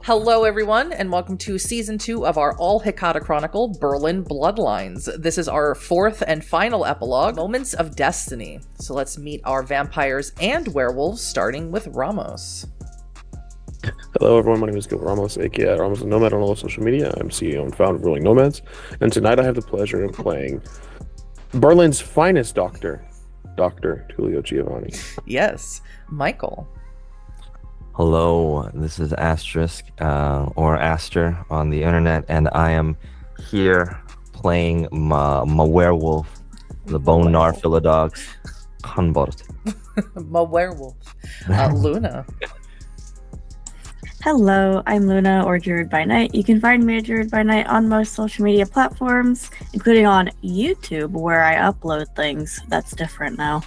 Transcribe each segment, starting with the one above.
Hello, everyone, and welcome to Season 2 of our all-Hecata Chronicle, Berlin Bloodlines. This is our fourth and final epilogue, Moments of Destiny. So let's meet our vampires and werewolves, starting with Ramos. Hello, everyone. My name is Gil Ramos, aka ramosthenomad on all social media. I'm CEO and founder of Ruling Nomads, and tonight I have the pleasure of playing Berlin's finest doctor, Dr. Tullio Giovanni. Yes, Michael. Hello, this is Asterisk, or Aster on the internet, and I am here playing my werewolf, the Bonar Philodox, Ganbold. My werewolf. Luna. Hello, I'm Luna, or druidbynight. You can find me at druidbynight on most social media platforms, including on YouTube, where I upload things. That's different now.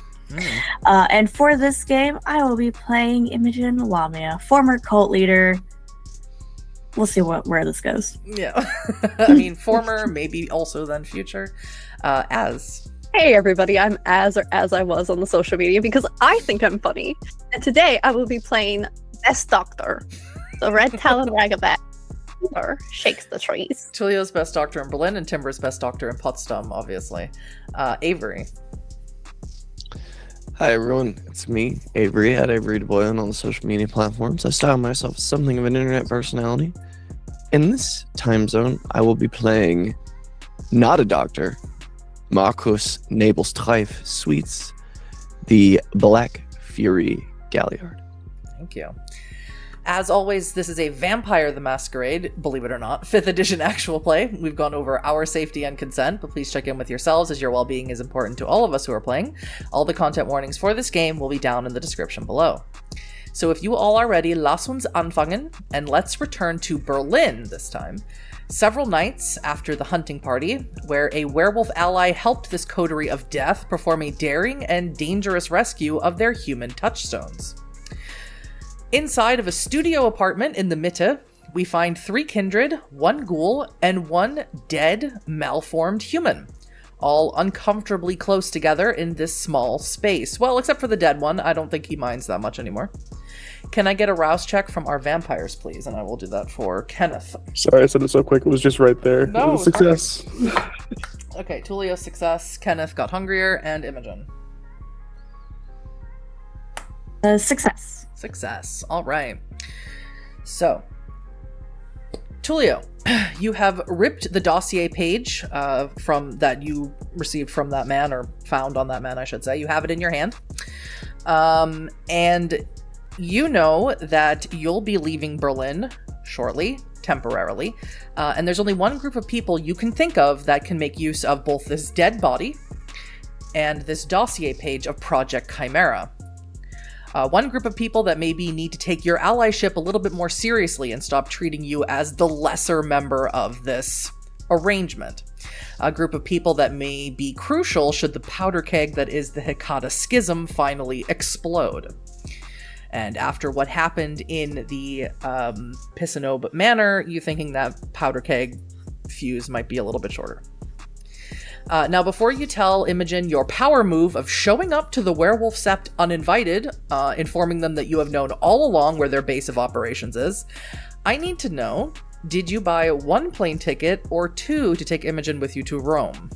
And for this game, I will be playing Imogen Lamia, former cult leader. We'll see where this goes. Yeah. I mean, former, maybe also then future. Az. Hey everybody, I'm Az, or as I was on the social media, because I think I'm funny. And today I will be playing Best Doctor, the Red Talon Ragabash. Shakes the trees. Tullio's best doctor in Berlin and Timber's best doctor in Potsdam, obviously. Avery. Hi everyone, it's me, Avery, at Averydaboi on all the social media platforms. I style myself as something of an internet personality. In this time zone, I will be playing not a doctor, Markus Nebelstreif Sweets, the Black Fury Galliard. Thank you. As always, this is a Vampire the Masquerade, believe it or not, 5th edition actual play. We've gone over our safety and consent, but please check in with yourselves as your well-being is important to all of us who are playing. All the content warnings for this game will be down in the description below. So if you all are ready, lass uns anfangen, and let's return to Berlin this time. Several nights after the hunting party, where a werewolf ally helped this coterie of death perform a daring and dangerous rescue of their human touchstones. Inside of a studio apartment in the Mitte, we find 3 kindred, 1 ghoul, and 1 dead, malformed human, all uncomfortably close together in this small space. Well, except for the dead one, I don't think he minds that much anymore. Can I get a rouse check from our vampires, please? And I will do that for Kenneth. Sorry I said it so quick. It was just right there. No, it was a success. Okay, Tullio, success. Kenneth got hungrier, and Imogen. Success. Success. All right. So, Tullio, you have ripped the dossier page from that you received from that man, or found on that man, I should say. You have it in your hand. And you know that you'll be leaving Berlin shortly, temporarily. And there's only one group of people you can think of that can make use of both this dead body and this dossier page of Project Chimera. One group of people that maybe need to take your allyship a little bit more seriously and stop treating you as the lesser member of this arrangement. A group of people that may be crucial should the powder keg that is the Hecata Schism finally explode. And after what happened in the Pisanob Manor, you thinking that powder keg fuse might be a little bit shorter. Now, before you tell Imogen your power move of showing up to the Werewolf Sept uninvited, informing them that you have known all along where their base of operations is, I need to know, did you buy 1 plane ticket or 2 to take Imogen with you to Rome?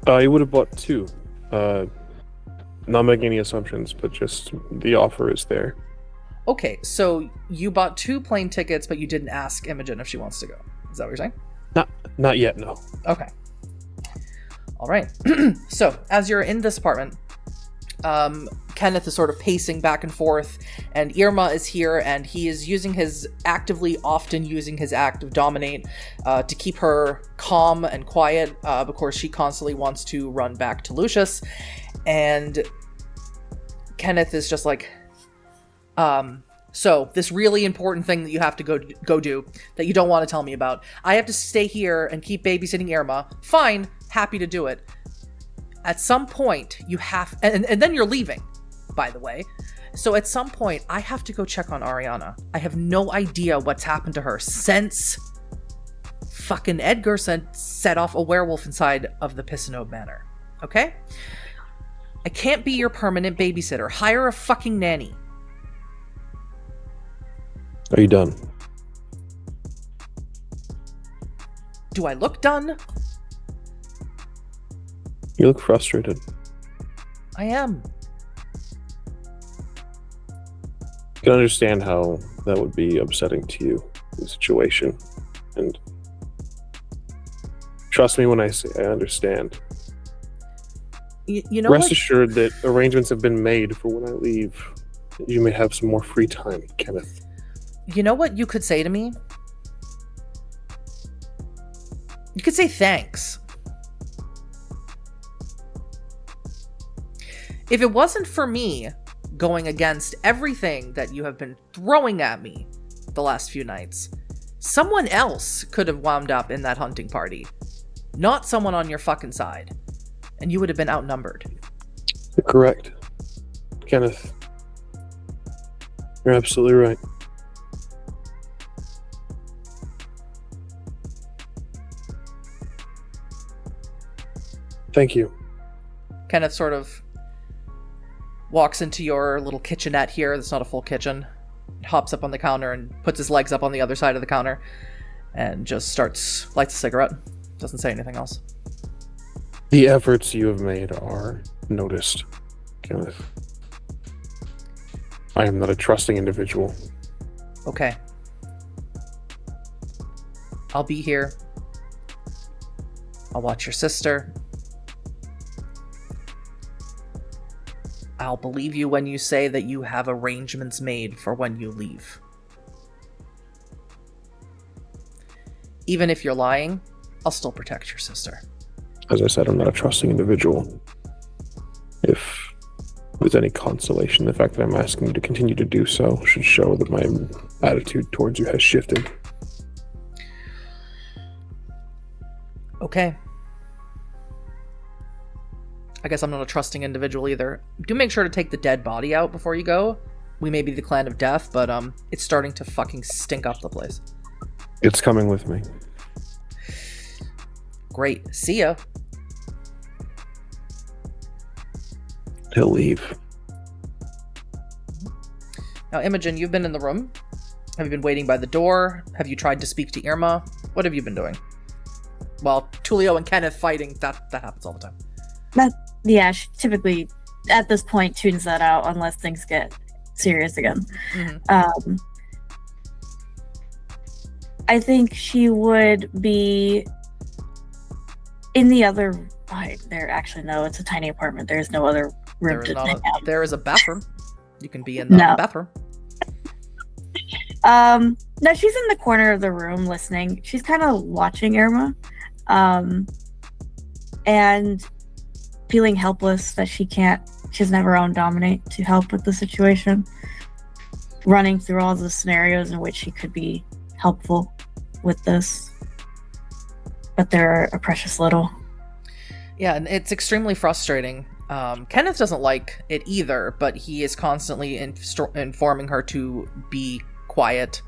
You would have bought 2. Not making any assumptions, but just the offer is there. Okay, so you bought 2 plane tickets, but you didn't ask Imogen if she wants to go. Is that what you're saying? Not yet, no. Okay. All right. So, as you're in this apartment, Kenneth is sort of pacing back and forth, and Irma is here, and he is often using his act of dominate to keep her calm and quiet. Of course, she constantly wants to run back to Lucius, and Kenneth is just like, so this really important thing that you have to go do that you don't want to tell me about. I have to stay here and keep babysitting Irma. Fine, happy to do it. At some point, you have... And then you're leaving, by the way. So at some point, I have to go check on Ariana. I have no idea what's happened to her since fucking Edgar set off a werewolf inside of the Pisanob Manor. Okay? I can't be your permanent babysitter. Hire a fucking nanny. Are you done? Do I look done? You look frustrated. I am. I can understand how that would be upsetting to you, the situation. And trust me when I say I understand. You know Rest what? assured that arrangements have been made for when I leave. You may have some more free time, Kenneth. You know what you could say to me? You could say thanks. If it wasn't for me going against everything that you have been throwing at me the last few nights, someone else could have wound up in that hunting party. Not someone on your fucking side. And you would have been outnumbered. You're correct. Kenneth. You're absolutely right. Thank you. Kenneth sort of walks into your little kitchenette here. That's not a full kitchen. Hops up on the counter and puts his legs up on the other side of the counter and just lights a cigarette. Doesn't say anything else. The efforts you have made are noticed, Kenneth. I am not a trusting individual. Okay. I'll be here. I'll watch your sister. I'll believe you when you say that you have arrangements made for when you leave. Even if you're lying, I'll still protect your sister. As I said, I'm not a trusting individual. If there's any consolation, the fact that I'm asking you to continue to do so should show that my attitude towards you has shifted. Okay. I guess I'm not a trusting individual either. Do make sure to take the dead body out before you go. We may be the clan of death, but it's starting to fucking stink up the place. It's coming with me. Great. See ya. He'll leave. Now, Imogen, you've been in the room. Have you been waiting by the door? Have you tried to speak to Irma? What have you been doing? Well, Tullio and Kenneth fighting, that happens all the time. Yeah, she typically, at this point, tunes that out unless things get serious again. Mm-hmm. I think she would be in the other... Actually, no, it's a tiny apartment. There's no other room to hang out. There is a bathroom. You can be in the bathroom. No, she's in the corner of the room listening. She's kind of watching Irma. And feeling helpless that she doesn't have her own dominate to help with the situation. Running through all the scenarios in which she could be helpful with this. But they're a precious little. Yeah, and it's extremely frustrating. Kenneth doesn't like it either, but he is constantly informing her to be quiet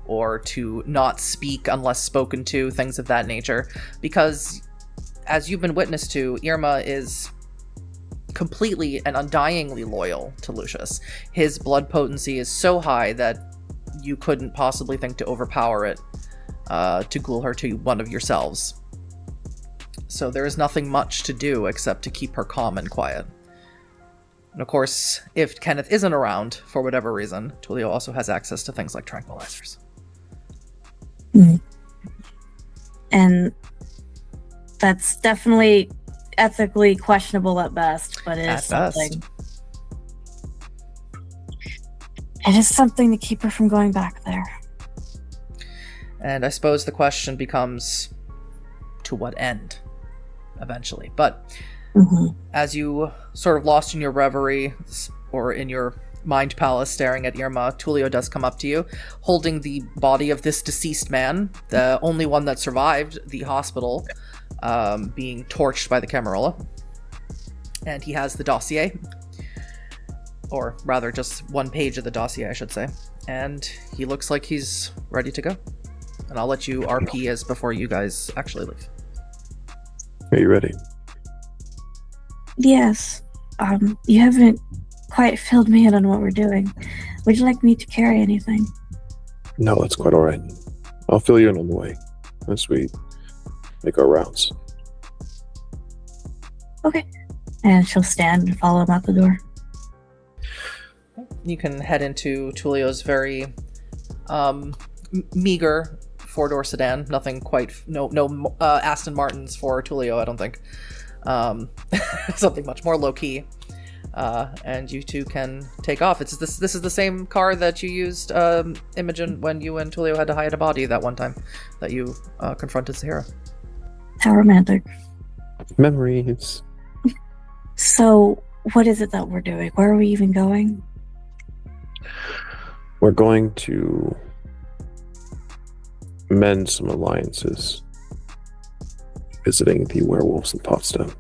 or to not speak unless spoken to, things of that nature. Because, as you've been witness to, Irma is completely and undyingly loyal to Lucius. His blood potency is so high that you couldn't possibly think to overpower it to ghoul her to one of yourselves. So there is nothing much to do except to keep her calm and quiet. And of course, if Kenneth isn't around, for whatever reason, Tullio also has access to things like tranquilizers. And that's definitely ethically questionable at best, but it is something. It is something to keep her from going back there. And I suppose the question becomes, to what end? Eventually. But as you sort of lost in your reverie or in your mind palace staring at Irma, Tullio does come up to you holding the body of this deceased man, the only one that survived the hospital being torched by the Camarilla. And he has the dossier, or rather just one page of the dossier, I should say. And he looks like he's ready to go. And I'll let you RP as before you guys actually leave. Are you ready? Yes. You haven't quite filled me in on what we're doing. Would you like me to carry anything? No, that's quite all right. I'll fill you in on the way as we make our rounds. Okay. And she'll stand and follow him out the door. You can head into Tullio's very meager four-door sedan. Nothing quite, no Aston Martins for Tullio, I don't think. Something much more low-key. And you two can take off. This is the same car that you used, Imogen, when you and Tullio had to hide a body that one time that you confronted Sahara. How romantic. Memories. So, what is it that we're doing? Where are we even going? We're going to mend some alliances. Visiting the werewolves in Potsdam.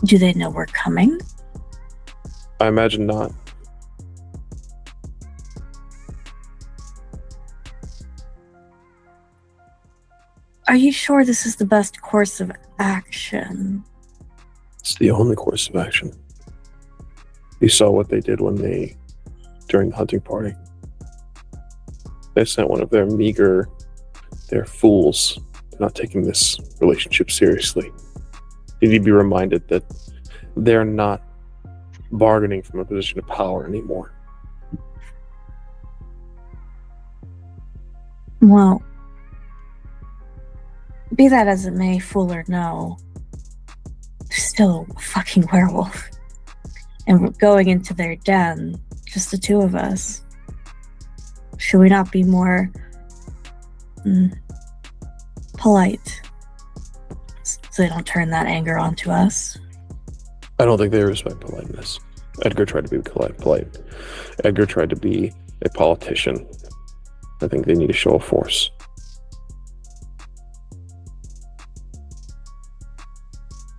Do they know we're coming? I imagine not. Are you sure this is the best course of action? It's the only course of action. You saw what they did during the hunting party. They sent one of their fools. They're not taking this relationship seriously. You need to be reminded that they're not bargaining from a position of power anymore. Well, be that as it may, fool or no, there's still a fucking werewolf. And we're going into their den, just the two of us. Should we not be more polite? So they don't turn that anger onto us? I don't think they respect politeness. Edgar tried to be polite. Edgar tried to be a politician. I think they need to show a force.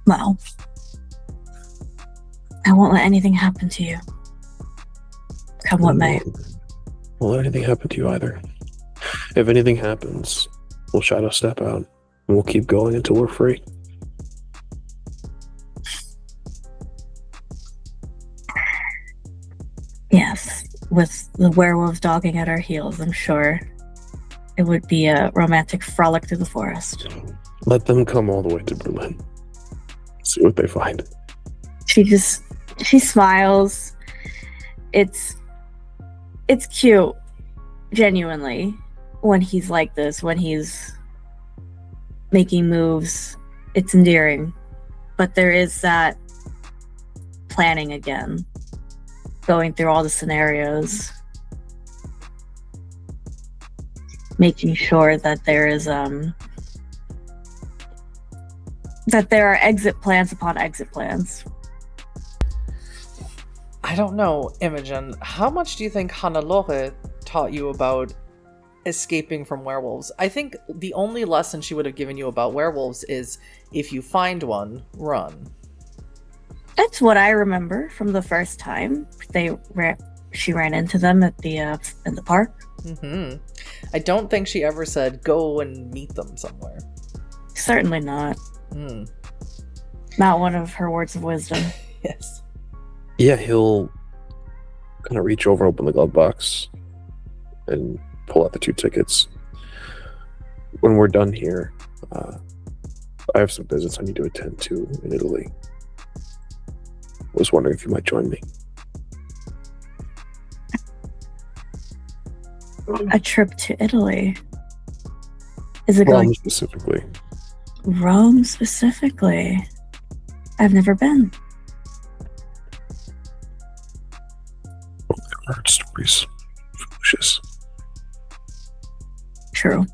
Well, I won't let anything happen to you. Come what may. Won't let anything happen to you either. If anything happens, we'll shadow step out and we'll keep going until we're free. Yes, with the werewolves dogging at our heels, I'm sure it would be a romantic frolic through the forest. Let them come all the way to Berlin. See what they find. She smiles. It's cute, genuinely, when he's like this, when he's making moves. It's endearing. But there is that planning again, going through all the scenarios, making sure that there is that there are exit plans upon exit plans. I don't know, Imogen. How much do you think Hannelore taught you about escaping from werewolves? I think the only lesson she would have given you about werewolves is if you find one, run. That's what I remember from the first time she ran into them at the in the park. Mm-hmm. I don't think she ever said go and meet them somewhere. Certainly not. Not one of her words of wisdom. Yes. Yeah, he'll kind of reach over, open the glove box, and pull out the 2 tickets. When we're done here, I have some business I need to attend to in Italy. Was wondering if you might join me. A trip to Italy? Is it going specifically? Rome specifically? I've never been. I heard stories. Foolishness. True.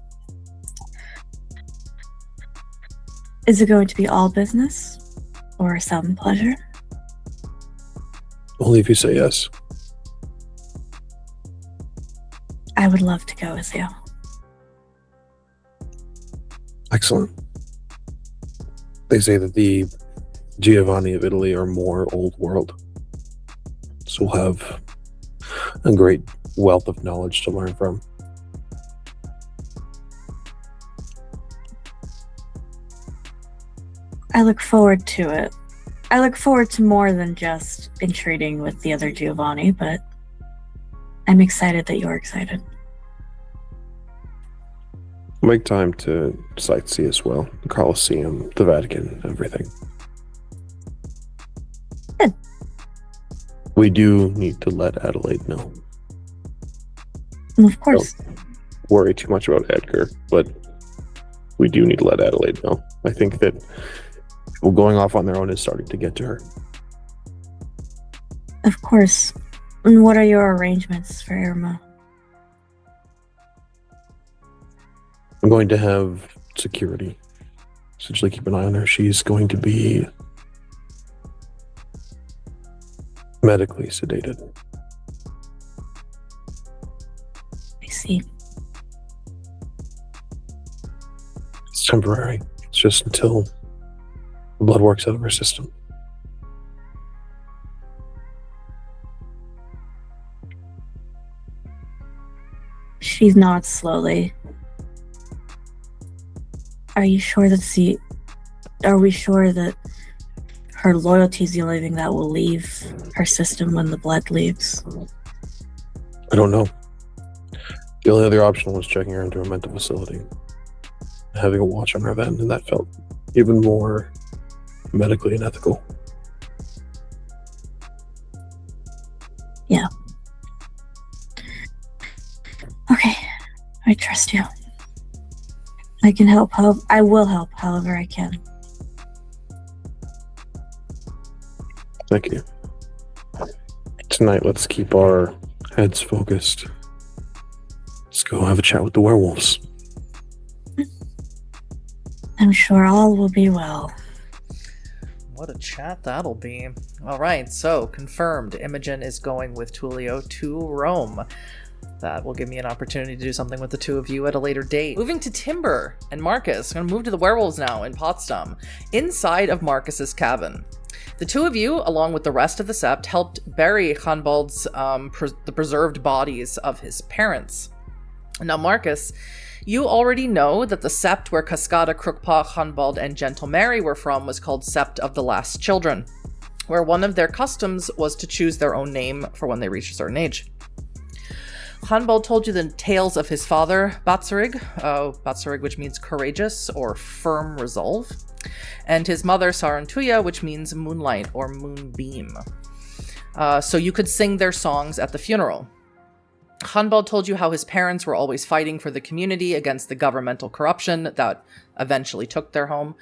Is it going to be all business or some pleasure? Only if you say yes. I would love to go with you. Excellent. They say that the Giovanni of Italy are more old world. So we'll have a great wealth of knowledge to learn from. I look forward to it. I look forward to more than just intriguing with the other Giovanni, but I'm excited that you're excited. Make time to sightsee as well. The Colosseum, the Vatican, everything. Good. We do need to let Adelaide know. Of course. Don't worry too much about Edgar, but we do need to let Adelaide know. I think that people going off on their own is starting to get to her. Of course. And what are your arrangements for Irma? I'm going to have security. Essentially keep an eye on her. She's going to be medically sedated. I see. It's temporary. It's just until the blood works out of her system. She's not slowly. Are you sure that are we sure that her loyalty is the only thing that will leave her system when the blood leaves? I don't know. The only other option was checking her into a mental facility. Having a watch on her then, and that felt even more medically unethical. Yeah. Okay. I trust you. I can help. I will help however I can. Thank you. Tonight, let's keep our heads focused. Let's go have a chat with the werewolves. I'm sure all will be well. What a chat that'll be. All right, so confirmed. Imogen is going with Tullio to Rome. That will give me an opportunity to do something with the two of you at a later date. Moving to Timber and Markus. I'm going to move to the werewolves now in Potsdam, inside of Markus's cabin. The two of you, along with the rest of the Sept, helped bury Ganbold's the preserved bodies of his parents. Now, Markus, you already know that the Sept where Cascada, Crookpaw, Ganbold, and Gentle Mary were from was called Sept of the Last Children, where one of their customs was to choose their own name for when they reached a certain age. Ganbold told you the tales of his father, Batsarig, which means courageous or firm resolve, and his mother, Sarantuya, which means moonlight or moonbeam. So you could sing their songs at the funeral. Ganbold told you how his parents were always fighting for the community against the governmental corruption that eventually took their home.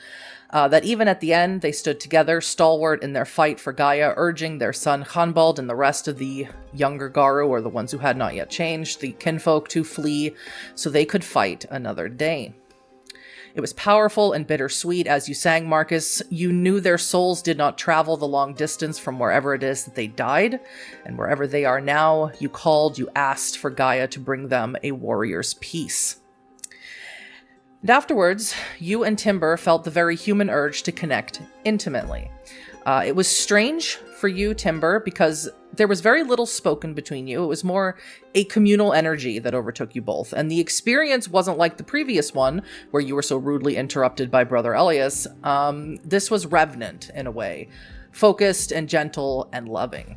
That even at the end, they stood together, stalwart in their fight for Gaia, urging their son Ganbold and the rest of the younger Garu, or the ones who had not yet changed, the kinfolk, to flee so they could fight another day. It was powerful and bittersweet as you sang, Markus. You knew their souls did not travel the long distance from wherever it is that they died, and wherever they are now, you called, you asked for Gaia to bring them a warrior's peace. And afterwards, you and Timber felt the very human urge to connect intimately. It was strange for you, Timber, because there was very little spoken between you. It was more a communal energy that overtook you both. And the experience wasn't like the previous one, where you were so rudely interrupted by Brother Elias. This was revenant in a way, focused and gentle and loving.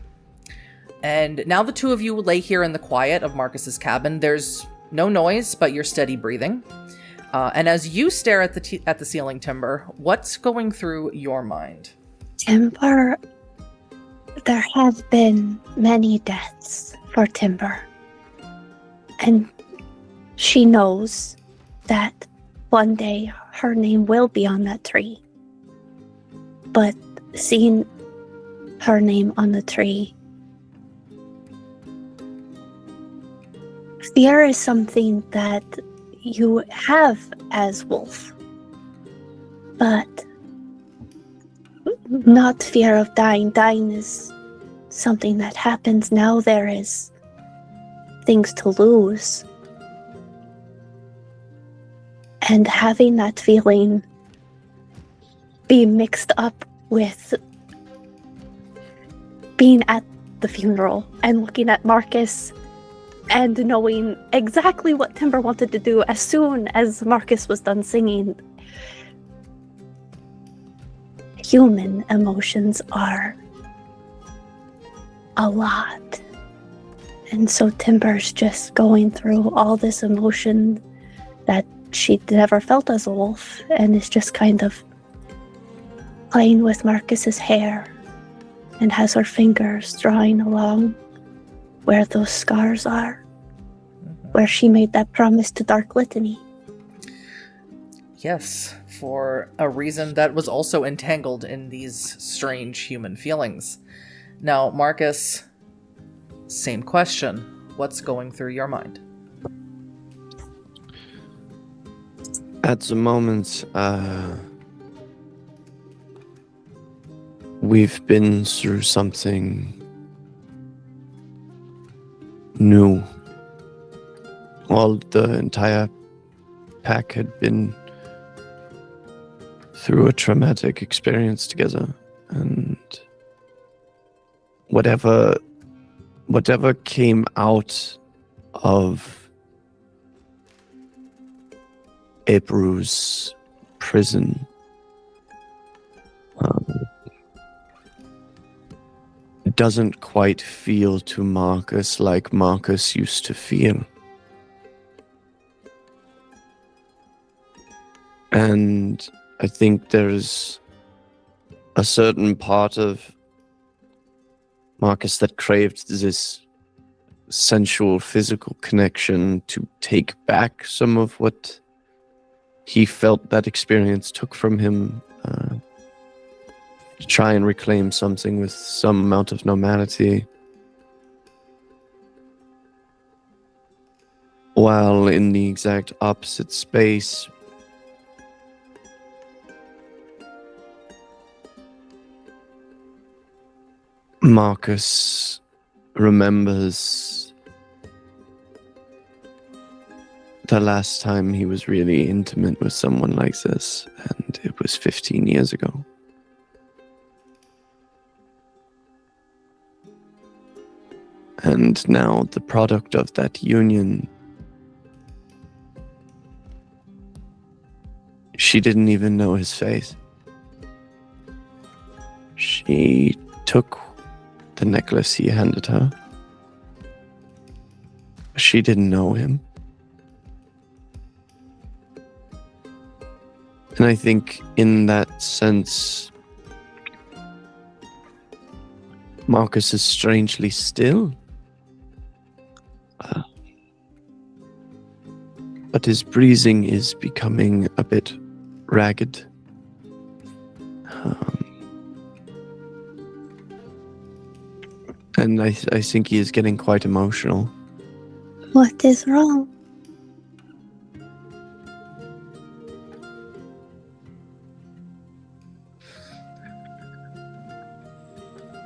And now the two of you lay here in the quiet of Markus's cabin. There's no noise, but your steady breathing. And as you stare at the ceiling, Timber, what's going through your mind? Timber, there have been many deaths for Timber. And she knows that one day her name will be on that tree. But seeing her name on the tree, fear is something that you have as wolf. But not fear of dying. Dying is something that happens. Now there is things to lose. And having that feeling be mixed up with being at the funeral and looking at Markus and knowing exactly what Timber wanted to do as soon as Markus was done singing. human emotions are a lot. And so Timber's just going through all this emotion that she never felt as a wolf, and is just kind of playing with Marcus's hair and has her fingers drawing along where those scars are, where she made that promise to Dark Litany. Yes, for a reason that was also entangled in these strange human feelings. Now, Marcus, same question. What's going through your mind? At the moment, we've been through something new. All the entire pack had been through a traumatic experience together, and whatever came out of Ebru's prison doesn't quite feel to Marcus like Marcus used to feel. And I think there's a certain part of Marcus that craved this sensual, physical connection to take back some of what he felt that experience took from him, to try and reclaim something with some amount of normality. While in the exact opposite space, Marcus remembers the last time he was really intimate with someone like this, and it was 15 years ago. And now the product of that union, she didn't even know his face. She took the necklace he handed her. She didn't know him. And I think in that sense, Marcus is strangely still. But his breathing is becoming a bit ragged. And I think he is getting quite emotional. What is wrong?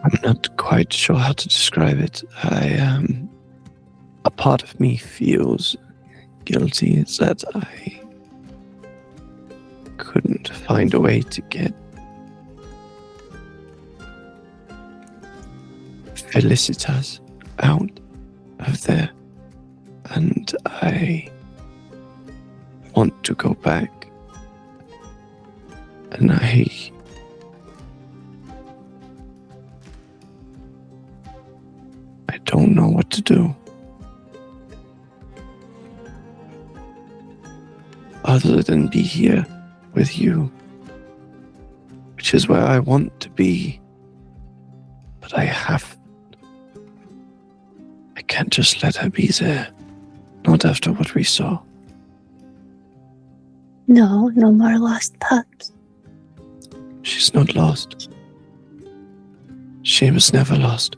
I'm not quite sure how to describe it. A part of me feels guilty that I couldn't find a way to get Felicitas out of there, and I want to go back, and I don't know what to do other than be here with you, which is where I want to be. But I can't just let her be there. Not after what we saw. No more lost pups. She's not lost. She was never lost.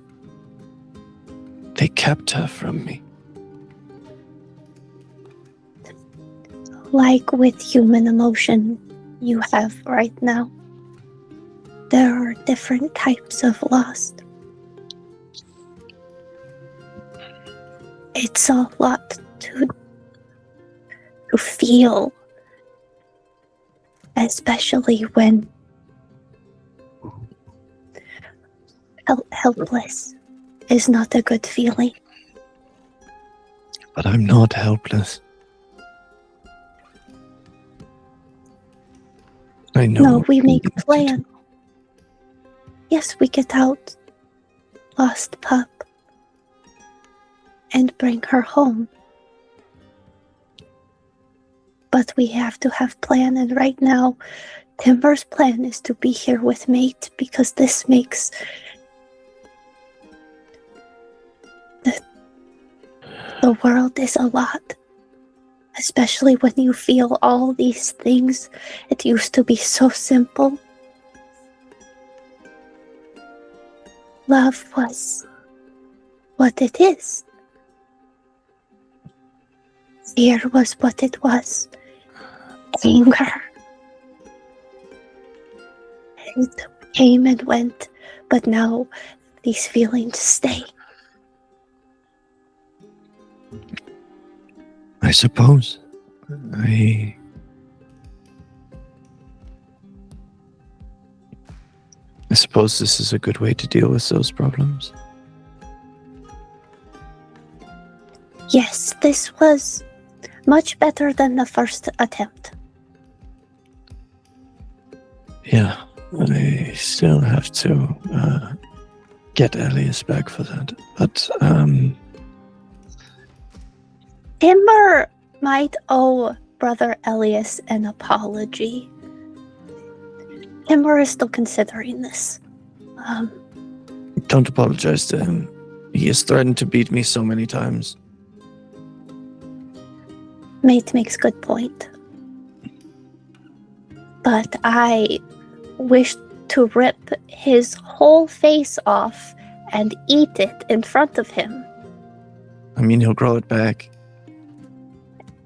They kept her from me. Like with human emotion you have right now, there are different types of lost. It's a lot to feel, especially when helpless is not a good feeling. But I'm not helpless. I know. No, we make plans. Yes, we get out lost pup and bring her home. But we have to have plan, and right now, Timber's plan is to be here with Mate because this makes the world is a lot. Especially when you feel all these things. It used to be so simple. Love was what it is. Fear was what it was. Anger. It came and went, but now these feelings stay. I suppose. I suppose this is a good way to deal with those problems. Yes, this was much better than the first attempt. Yeah, I still have to get Elias back for that. But Timber might owe Brother Elias an apology. Timber is still considering this. don't apologize to him. He has threatened to beat me so many times. Mate makes good point. But I wish to rip his whole face off and eat it in front of him. I mean, he'll grow it back.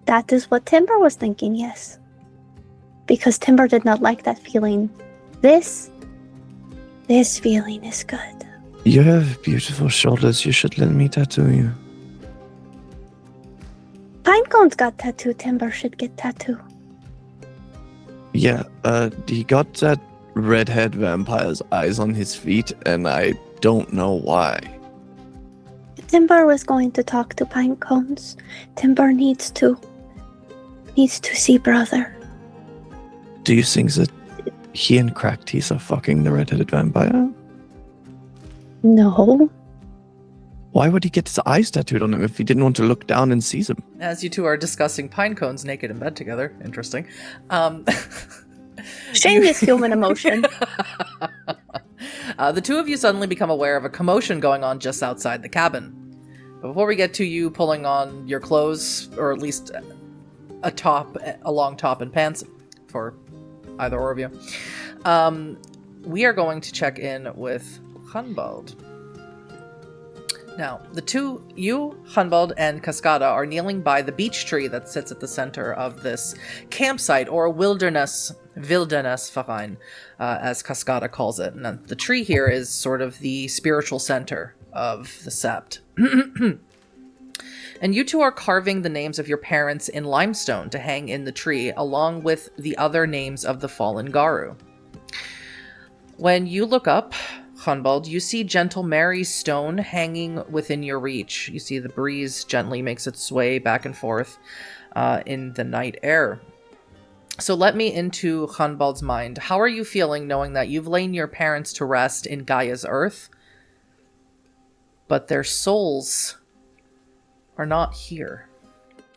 That is what Timber was thinking, yes. Because Timber did not like that feeling. This feeling is good. You have beautiful shoulders. You should let me tattoo you. Pinecone's got tattoo. Timber should get tattoo. Yeah, he got that redhead vampire's eyes on his feet, and I don't know why. Timber was going to talk to Pinecones. Timber needs to see brother. Do you think that he and Cracked Teeth are fucking the redheaded vampire? No. Why would he get his eyes tattooed on him if he didn't want to look down and see them? As you two are discussing Pinecones naked in bed together, interesting. Shameless human emotion. The two of you suddenly become aware of a commotion going on just outside the cabin. But before we get to you pulling on your clothes, or at least a long top and pants for either or of you, we are going to check in with Ganbold. Now, the two, you, Ganbold, and Cascada are kneeling by the beech tree that sits at the center of this campsite, or Wildernessverein, as Cascada calls it. Now, the tree here is sort of the spiritual center of the sept. And you two are carving the names of your parents in limestone to hang in the tree, along with the other names of the fallen Garu. When you look up, Ganbold, you see Gentle Mary's stone hanging within your reach. You see the breeze gently makes its way back and forth in the night air. So let me into Ganbold's mind. How are you feeling knowing that you've lain your parents to rest in Gaia's earth, but their souls are not here?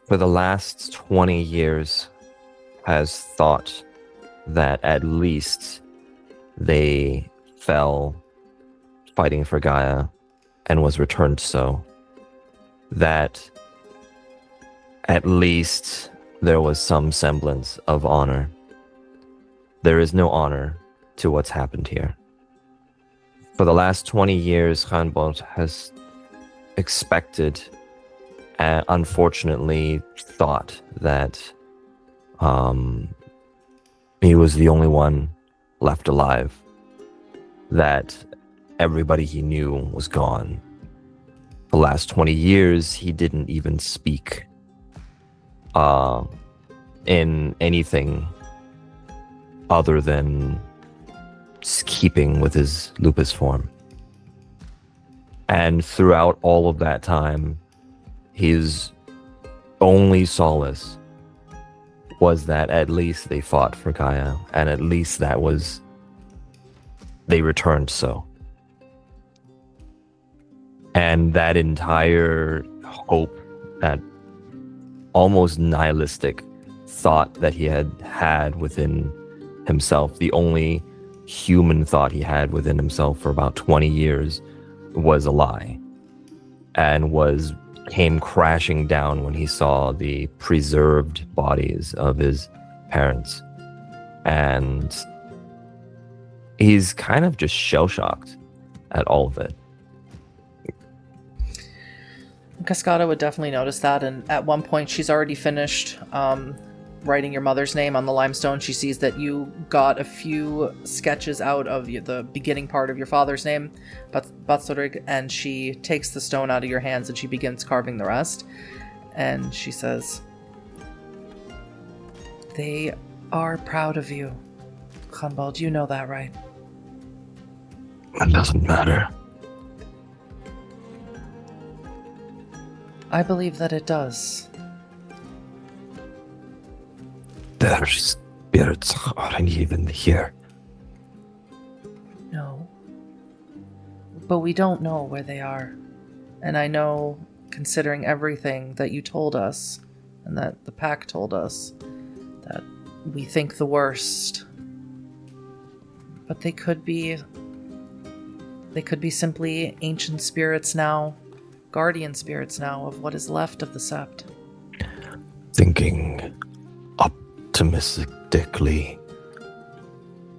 For the last 20 years, has thought that at least they fell fighting for Gaia and was returned so. That at least there was some semblance of honor. There is no honor to what's happened here. For the last 20 years, Ganbold has expected and unfortunately thought that he was the only one left alive, that everybody he knew was gone. The last 20 years, he didn't even speak in anything other than keeping with his lupus form. And throughout all of that time, his only solace was that at least they fought for Gaia, and at least that was they returned so. And that entire hope, that almost nihilistic thought that he had within himself, the only human thought he had within himself for about 20 years, was a lie, and came crashing down when he saw the preserved bodies of his parents. And he's kind of just shell-shocked at all of it. Cascada would definitely notice that, and at one point she's already finished writing your mother's name on the limestone. She sees that you got a few sketches out of the beginning part of your father's name, Batsorig, and she takes the stone out of your hands and she begins carving the rest. And she says, "They are proud of you, Ganbold. You know that, right?" It doesn't matter. I believe that it does. Their spirits aren't even here. No. But we don't know where they are. And I know, considering everything that you told us, and that the pack told us, that we think the worst. But they could be simply ancient spirits now, guardian spirits now of what is left of the sept. Thinking optimistically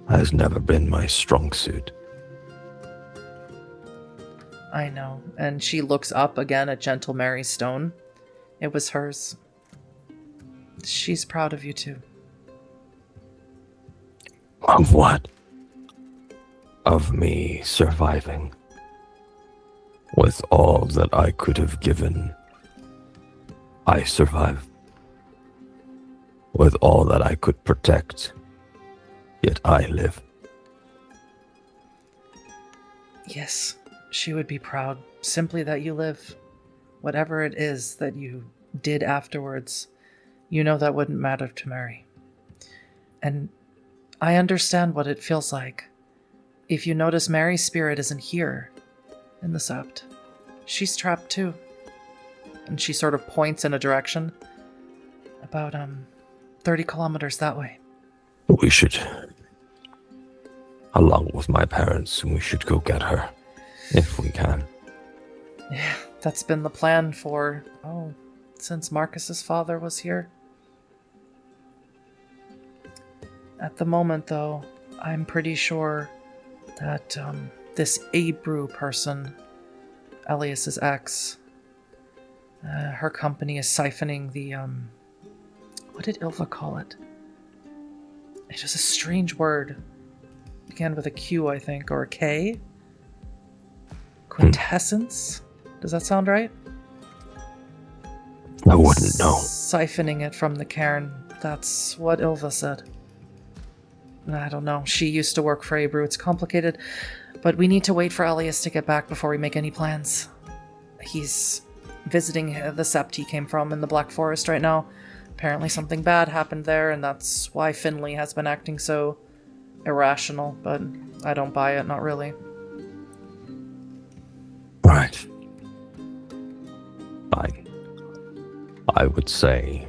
has never been my strong suit. I know. And she looks up again at Gentle Mary's stone. It was hers. She's proud of you too. Of what? Of me surviving. With all that I could have given, I survive. With all that I could protect, yet I live. Yes, she would be proud, simply that you live. Whatever it is that you did afterwards, you know that wouldn't matter to Mary. And I understand what it feels like. If you notice, Mary's spirit isn't here in the sept. She's trapped too. And she sort of points in a direction. About 30 kilometers that way. We should, along with my parents, we should go get her, if we can. Yeah, that's been the plan since Markus's father was here. At the moment, though, I'm pretty sure that this Abru person, Elias's ex, her company is siphoning the, what did Ilva call it? It was a strange word. Began with a Q, I think, or a K? Quintessence? Does that sound right? I wouldn't know. Siphoning it from the cairn. That's what Ilva said. I don't know. She used to work for Abru. It's complicated. But we need to wait for Elias to get back before we make any plans. He's visiting the sept he came from in the Black Forest right now. Apparently something bad happened there, and that's why Finley has been acting so irrational. But I don't buy it, not really. Right. Fine. I would say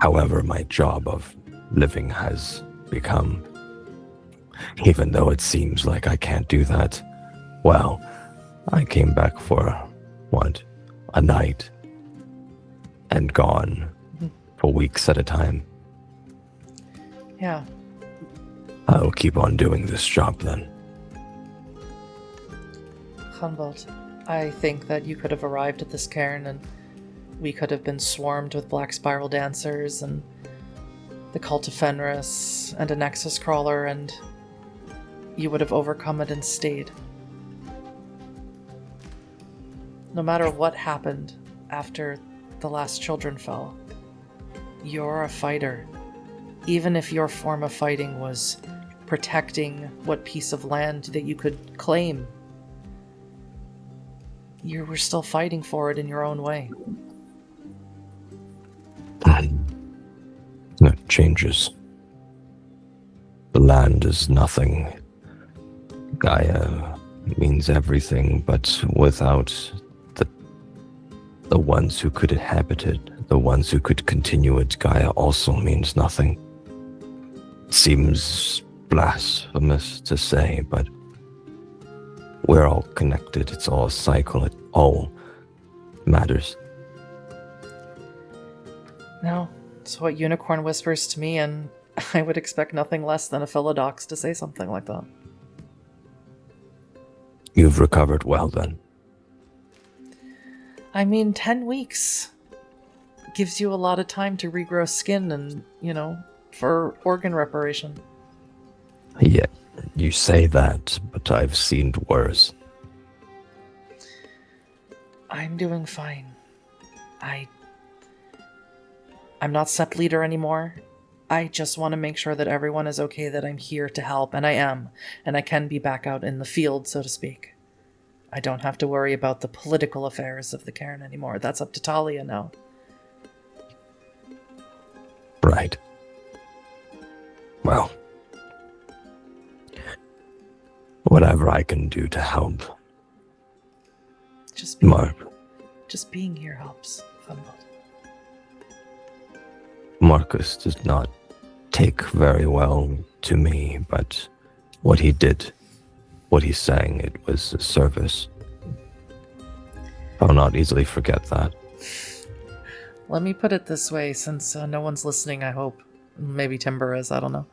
however my job of living has become, even though it seems like I can't do that, well, I came back for, a night, and gone for weeks at a time. Yeah. I'll keep on doing this job then. Ganbold, I think that you could have arrived at this cairn and we could have been swarmed with Black Spiral Dancers and the Cult of Fenris and a Nexus Crawler, and you would have overcome it and stayed. No matter what happened after the last children fell, you're a fighter. Even if your form of fighting was protecting what piece of land that you could claim, you were still fighting for it in your own way. That changes The land is nothing. Gaia means everything, but without the ones who could inhabit it, the ones who could continue it, Gaia also means nothing. Seems blasphemous to say, but we're all connected. It's all a cycle. It all matters. No, it's what Unicorn whispers to me, and I would expect nothing less than a Philodox to say something like that. You've recovered well, then. I mean, 10 weeks gives you a lot of time to regrow skin and, for organ reparation. Yeah, you say that, but I've seen worse. I'm doing fine. I'm not Sept leader anymore. I just want to make sure that everyone is okay, that I'm here to help, and I am, and I can be back out in the field, so to speak. I don't have to worry about the political affairs of the Cairn anymore. That's up to Talia now. Right. Well, whatever I can do to help. Just being here helps. Funbolt. Markus does not take very well to me, but what he did, what he sang, it was a service. I'll not easily forget that. Let me put it this way, since no one's listening, I hope. Maybe Timber is, I don't know.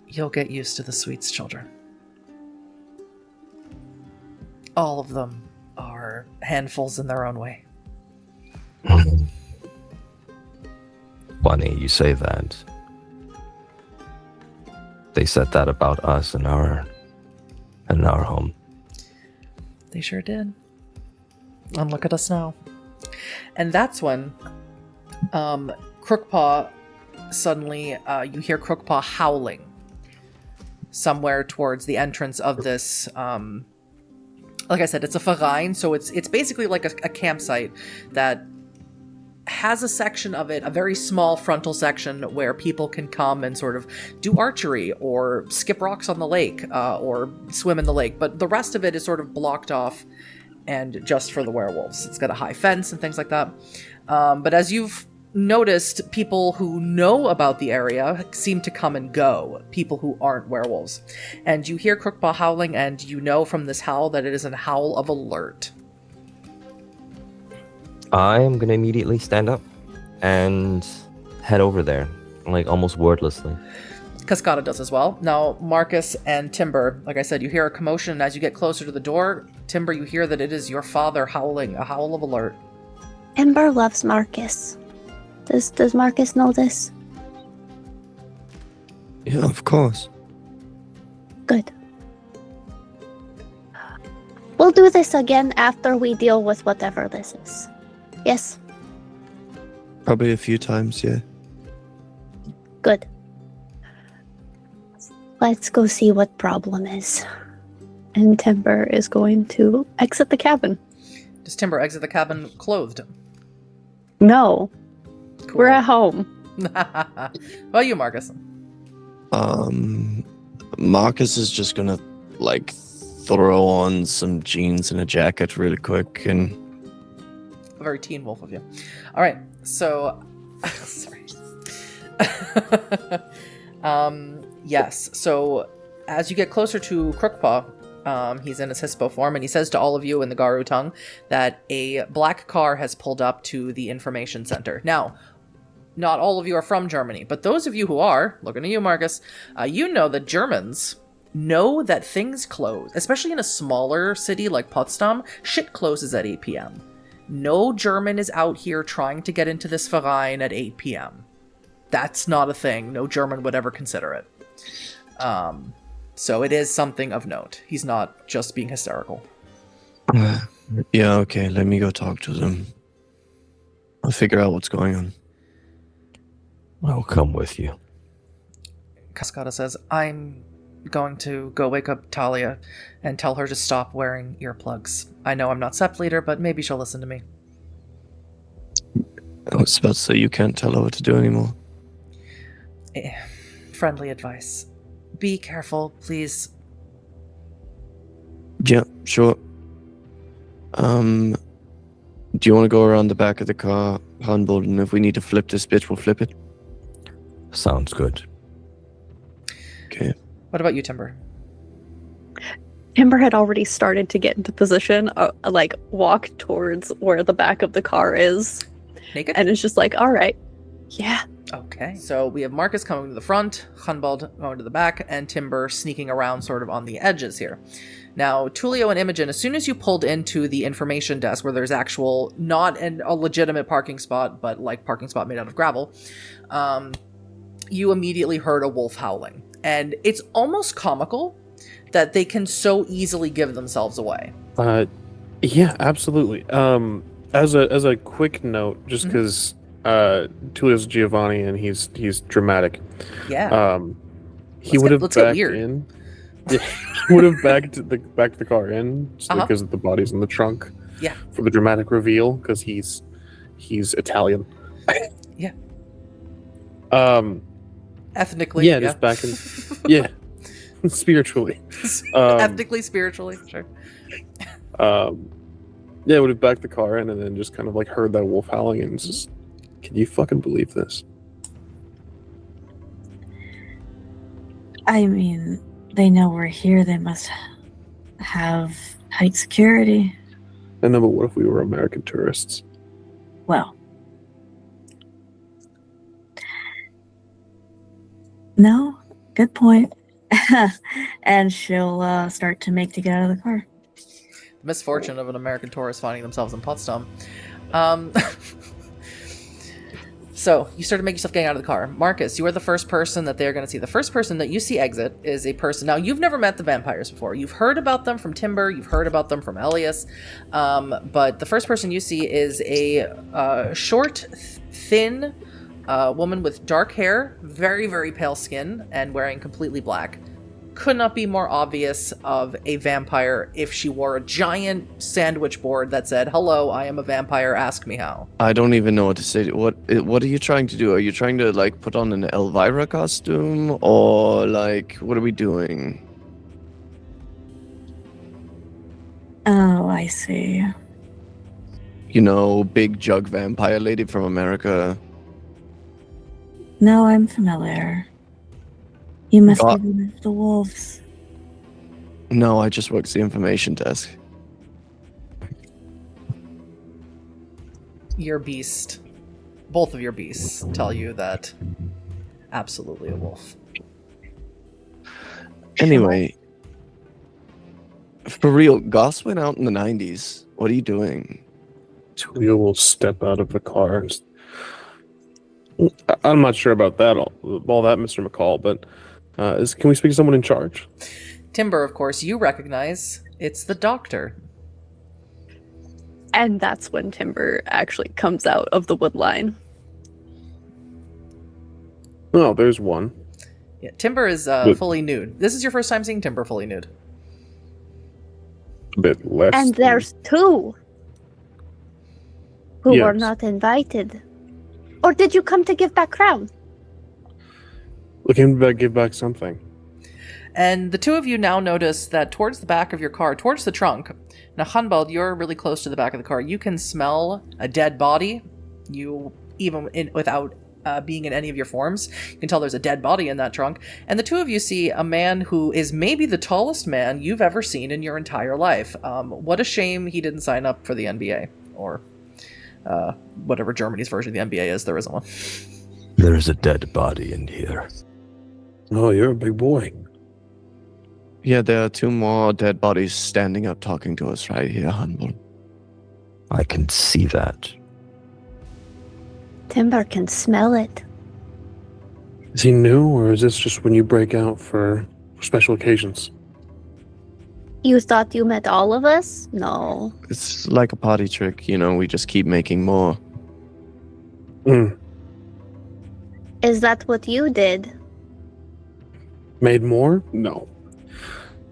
You'll get used to the Sweets children. All of them are handfuls in their own way. Funny you say that. They said that about us in our home. They sure did. And look at us now. And that's when Crookpaw suddenly, you hear Crookpaw howling somewhere towards the entrance of this, like I said, it's a verein, so it's basically like a campsite that has a section of it, a very small frontal section where people can come and sort of do archery or skip rocks on the lake or swim in the lake. But the rest of it is sort of blocked off and just for the werewolves. It's got a high fence and things like that. But as you've noticed, people who know about the area seem to come and go, people who aren't werewolves. And you hear Crookpaw howling, and you know from this howl that it is a howl of alert. I am going to immediately stand up and head over there, like almost wordlessly. Cascada does as well. Now, Markus and Timber, like I said, you hear a commotion, and as you get closer to the door, Timber, you hear that it is your father howling, a howl of alert. Ember loves Markus. Does Markus know this? Yeah, of course. Good. We'll do this again after we deal with whatever this is. Yes? Probably a few times, yeah. Good. Let's go see what problem is. And Timber is going to exit the cabin. Does Timber exit the cabin clothed? No. Cool. We're at home. Well, you, Markus. Markus is just gonna, throw on some jeans and a jacket really quick and... A very teen wolf of you. All right, so... Sorry. Yes, so as you get closer to Crookpaw, he's in his Hispo form, and he says to all of you in the Garu tongue that a black car has pulled up to the information center. Now, not all of you are from Germany, but those of you who are, looking at you, Markus, you know that Germans know that things close, especially in a smaller city like Potsdam. Shit closes at 8 p.m. No German is out here trying to get into this verein at 8 p.m. That's not a thing. No German would ever consider it. So it is something of note. He's not just being hysterical. Yeah, okay, let me go talk to them. I'll figure out what's going on. I'll come with you. Cascada says, I'm going to go wake up Talia and tell her to stop wearing earplugs. I know I'm not Sept leader, but maybe she'll listen to me. I was about to say you can't tell her what to do anymore. friendly advice. Be careful, please. Yeah, sure. Do you want to go around the back of the car, Ganbold, and if we need to flip this bitch, we'll flip it? Sounds good. Okay. What about you, Timber? Timber had already started to get into position, like walk towards where the back of the car is. Naked? And it's just like, all right, yeah. Okay, so we have Markus coming to the front, Ganbold going to the back, and Timber sneaking around sort of on the edges here. Now, Tullio and Imogen, as soon as you pulled into the information desk where there's actual, not a legitimate parking spot, but like parking spot made out of gravel, you immediately heard a wolf howling. And it's almost comical that they can so easily give themselves away. Yeah, absolutely. As a quick note, just because Tullio's Giovanni and he's dramatic. Yeah. He would have let's get backed weird. in. Yeah, he would have backed the car in just because the body's in the trunk. Yeah. For the dramatic reveal, because he's Italian. Yeah. Ethnically. Yeah, just back in. Yeah. Spiritually. Ethnically, spiritually, sure. Yeah, would have backed the car in and then just kind of like heard that wolf howling and just, can you fucking believe this? I mean, they know we're here. They must have tight security. I know, but what if we were American tourists? Well. No, good point. And she'll start to make to get out of the car. The misfortune of an American tourist finding themselves in Potsdam. So, you start to make yourself getting out of the car. Markus, you are the first person that they're going to see. The first person that you see exit is a person... Now, you've never met the vampires before. You've heard about them from Timber. You've heard about them from Elias. But the first person you see is a short, thin woman with dark hair, very, very pale skin, and wearing completely black. Could not be more obvious of a vampire if she wore a giant sandwich board that said, "Hello, I am a vampire, ask me how." I don't even know what to say. What are you trying to do? Are you trying to like put on an Elvira costume, or like what are we doing? Oh, I see. You know, big jug vampire lady from America. No, I'm familiar. You must be one of the wolves. No, I just work the information desk. Your beast, both of your beasts, tell you that absolutely a wolf. Anyway, for real, Goss went out in the 90s. What are you doing? Tullio will step out of the car. I'm not sure about that, all that, Mr. McCall, but can we speak to someone in charge? Timber, of course, you recognize it's the doctor. And that's when Timber actually comes out of the wood line. Oh, there's one. Yeah, Timber is fully nude. This is your first time seeing Timber fully nude. A bit less. And there's two who were Yes. not invited. Or did you come to give back crown? Looking to give back something. And the two of you now notice that towards the back of your car, towards the trunk, now Ganbold, you're really close to the back of the car. You can smell a dead body. You, without being in any of your forms, you can tell there's a dead body in that trunk. And the two of you see a man who is maybe the tallest man you've ever seen in your entire life. What a shame he didn't sign up for the NBA, or whatever Germany's version of the NBA is. There isn't one. There's a dead body in here. Oh, you're a big boy. Yeah, there are two more dead bodies standing up talking to us right here, Ganbold. I can see that. Timber can smell it. Is he new, or is this just when you break out for special occasions? You thought you met all of us? No. It's like a party trick, you know, we just keep making more. Is that what you did? Made more? No.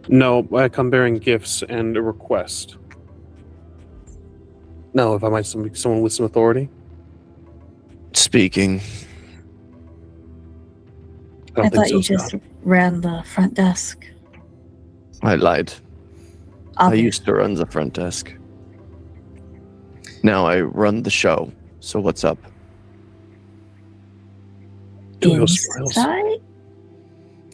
No, I come bearing gifts and a request. No, if I might speak to someone with some authority. Speaking. I don't thought think you so, just Scott. ran the front desk. I lied. I Obvious. used to run the front desk. Now I run the show. So what's up? Tullio smiles. Inside?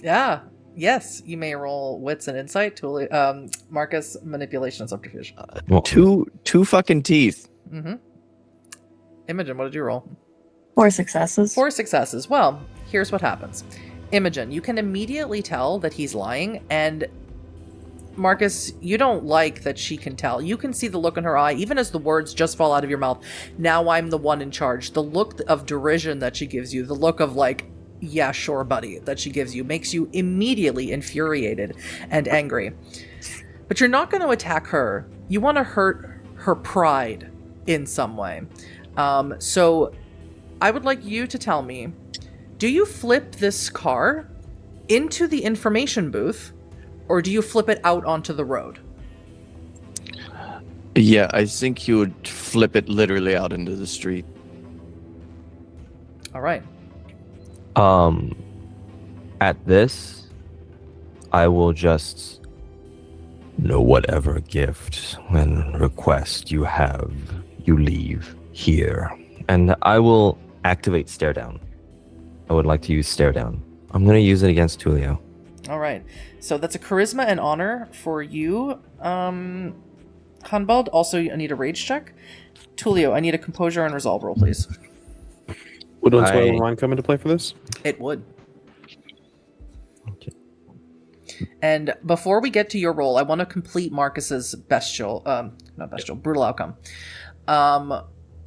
Yeah. Yes, you may roll wits and insight. Tullio, Marcus, manipulation and subterfuge. Well, Two fucking teeth. Mm-hmm. Imogen, what did you roll? 4 successes. 4 successes. Well, here's what happens. Imogen, you can immediately tell that he's lying, and Marcus, you don't like that she can tell. You can see the look in her eye, even as the words just fall out of your mouth. Now I'm the one in charge. The look of derision that she gives you, the look of like, yeah, sure, buddy, that she gives you, makes you immediately infuriated and angry. But you're not going to attack her. You want to hurt her pride in some way. So I would like you to tell me, do you flip this car into the information booth, or do you flip it out onto the road? Yeah, I think you would flip it literally out into the street. All right. At this, I will just know whatever gift and request you have, you leave here. And I will activate stare down. I would like to use stare down. I'm going to use it against Tullio. All right. So that's a charisma and honor for you, Ganbold. Also, I need a rage check. Tullio, I need a composure and resolve roll, please. Would Unspoiled Mind come into play for this? It would. Okay. And before we get to your roll, I want to complete Marcus's brutal outcome.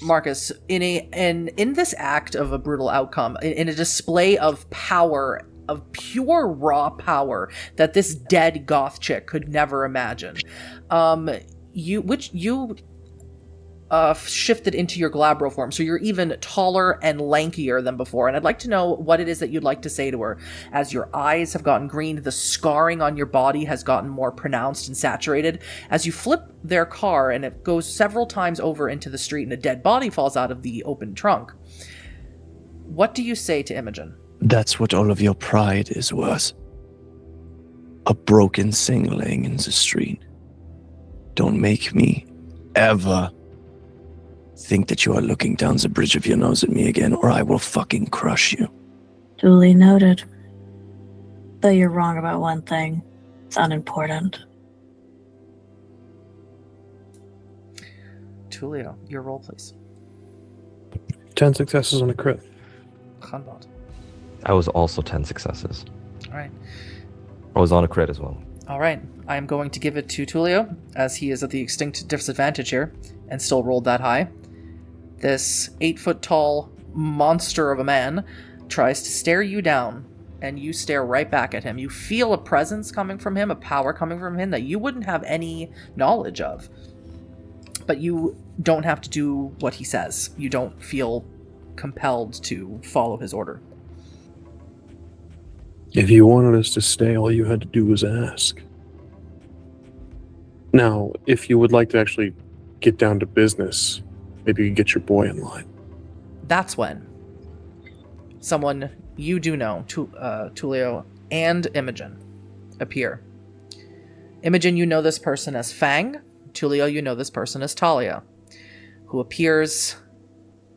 Marcus, in this act of a brutal outcome, in a display of power, of pure raw power that this dead goth chick could never imagine, you shifted into your glabro form, so you're even taller and lankier than before. And I'd like to know what it is that you'd like to say to her. As your eyes have gotten green, the scarring on your body has gotten more pronounced and saturated. As you flip their car and it goes several times over into the street and a dead body falls out of the open trunk, what do you say to Imogen? That's what all of your pride is worth. A broken thing laying in the street. Don't make me ever think that you are looking down the bridge of your nose at me again, or I will fucking crush you. Duly noted. Though you're wrong about one thing, it's unimportant. Tullio, your roll, please. 10 successes on a crit. Ganbold. I was also 10 successes. All right. I was on a crit as well. All right. I am going to give it to Tullio, as he is at the extinct disadvantage here, and still rolled that high. This 8-foot-tall monster of a man tries to stare you down, and you stare right back at him. You feel a presence coming from him, a power coming from him that you wouldn't have any knowledge of. But you don't have to do what he says. You don't feel compelled to follow his order. If you wanted us to stay, all you had to do was ask. Now, if you would like to actually get down to business, maybe you could get your boy in line. That's when someone you do know, Tullio and Imogen, appear. Imogen, you know this person as Fang. Tullio, you know this person as Talia, who appears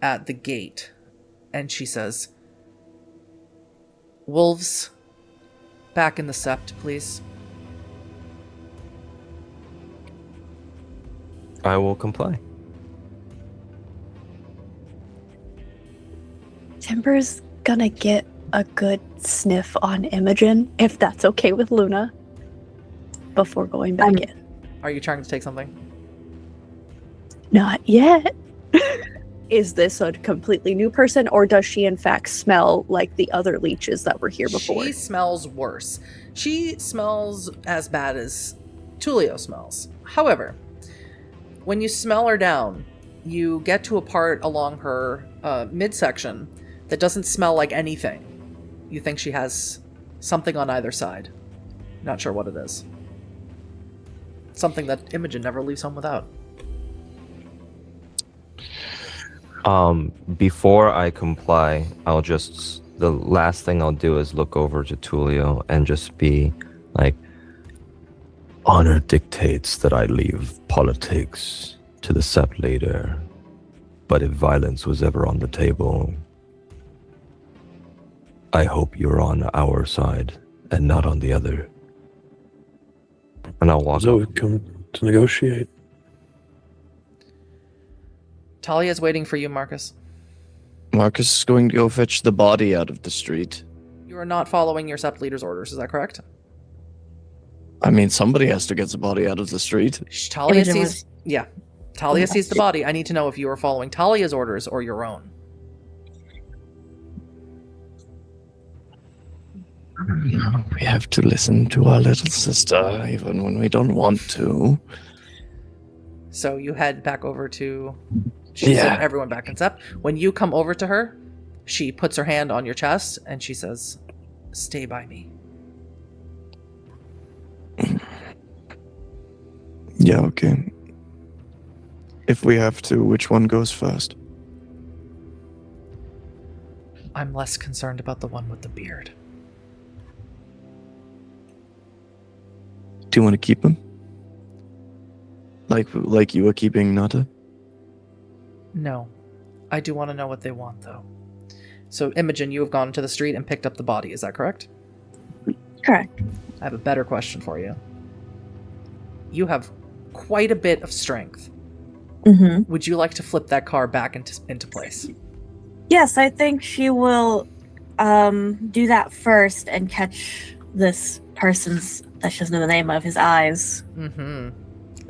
at the gate. And she says, "Wolves, back in the sept, please." I will comply. Timber's gonna get a good sniff on Imogen, if that's okay with Luna, before going back in. Are you trying to take something? Not yet. Is this a completely new person, or does she in fact smell like the other leeches that were here before? She smells worse. She smells as bad as Tullio smells. However, when you smell her down, you get to a part along her midsection that doesn't smell like anything. You think she has something on either side. Not sure what it is. Something that Imogen never leaves home without. Before I comply, I'll just the last thing I'll do is look over to Tullio and just be like, honor dictates that I leave politics to the sept leader, but if violence was ever on the table, I hope you're on our side and not on the other. And I'll walk So up. we come to negotiate. Talia's waiting for you, Marcus. Marcus is going to go fetch the body out of the street. You are not following your sept leader's orders, is that correct? I mean, somebody has to get the body out of the street. Talia Imogen sees... was- Yeah. Talia sees the body. I need to know if you are following Talia's orders or your own. We have to listen to our little sister, even when we don't want to. So you head back over to... She sent everyone back in sept. When you come over to her, she puts her hand on your chest and she says, stay by me. Yeah, okay. If we have to, which one goes first? I'm less concerned about the one with the beard. Do you want to keep him? Like you were keeping Nata? No. I do want to know what they want, though. So, Imogen, you have gone to the street and picked up the body, is that correct? Correct. I have a better question for you. You have quite a bit of strength. Mm-hmm. Would you like to flip that car back into place? Yes, I think she will do that first and catch this person's, that she doesn't know the name of, his eyes. Mm-hmm.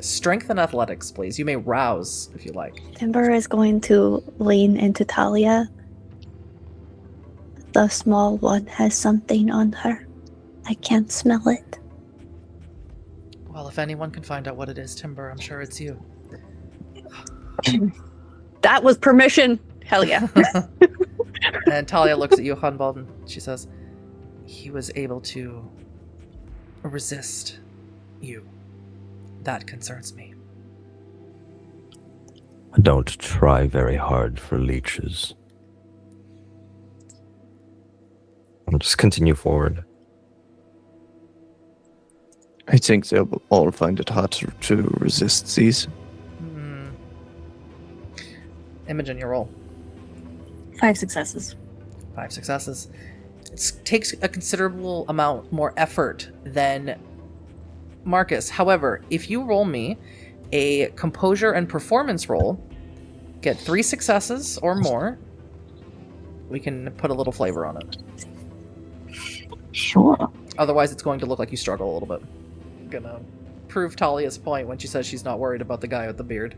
Strength and athletics, please. You may rouse if you like. Timber is going to lean into Talia. The small one has something on her. I can't smell it. Well, if anyone can find out what it is, Timber, I'm sure it's you. That was permission. Hell yeah. And Talia looks at you, Ganbold, and she says, he was able to resist you. That concerns me. Don't try very hard for leeches. I'll just continue forward. I think they'll all find it hard to resist these. Imogen, your roll. 5 successes. 5 successes. It takes a considerable amount more effort than Marcus. However, if you roll me a composure and performance roll, get 3 successes or more, we can put a little flavor on it. Sure. Otherwise, it's going to look like you struggle a little bit. I'm gonna prove Talia's point when she says she's not worried about the guy with the beard.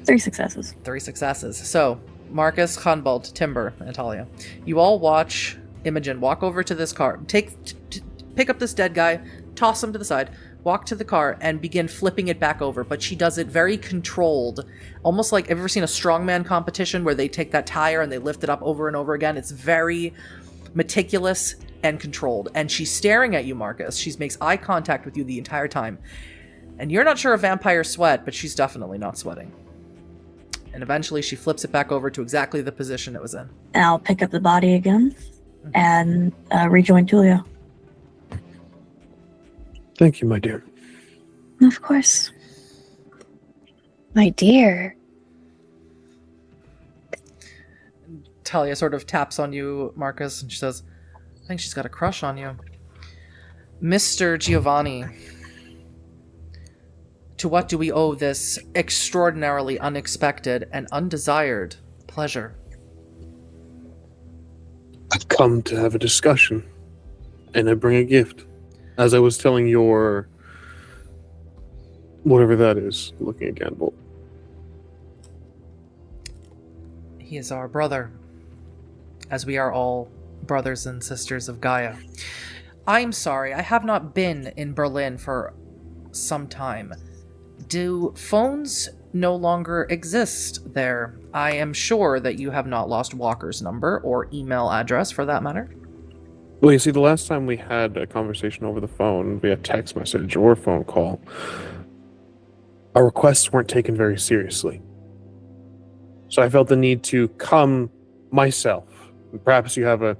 3 successes. 3 successes. So, Marcus, Ganbold, Timber, and Talia. You all watch Imogen walk over to this car, pick up this dead guy, toss him to the side, walk to the car, and begin flipping it back over. But she does it very controlled. Almost like, have you ever seen a strongman competition where they take that tire and they lift it up over and over again? It's very meticulous and controlled. And she's staring at you, Marcus. She makes eye contact with you the entire time. And you're not sure if vampires sweat, but she's definitely not sweating. And eventually she flips it back over to exactly the position it was in. And I'll pick up the body again and rejoin Tullio. Thank you, my dear. Of course. My dear. Talia sort of taps on you, Marcus, and she says, I think she's got a crush on you. Mr. Giovanni, to what do we owe this extraordinarily unexpected and undesired pleasure? I've come to have a discussion, and I bring a gift. As I was telling your... whatever that is, looking at Ganbold. He is our brother, as we are all brothers and sisters of Gaia. I'm sorry, I have not been in Berlin for some time. Do phones no longer exist there? I am sure that you have not lost Walker's number or email address for that matter. Well, you see, the last time we had a conversation over the phone via text message or phone call, our requests weren't taken very seriously. So I felt the need to come myself Perhaps you have a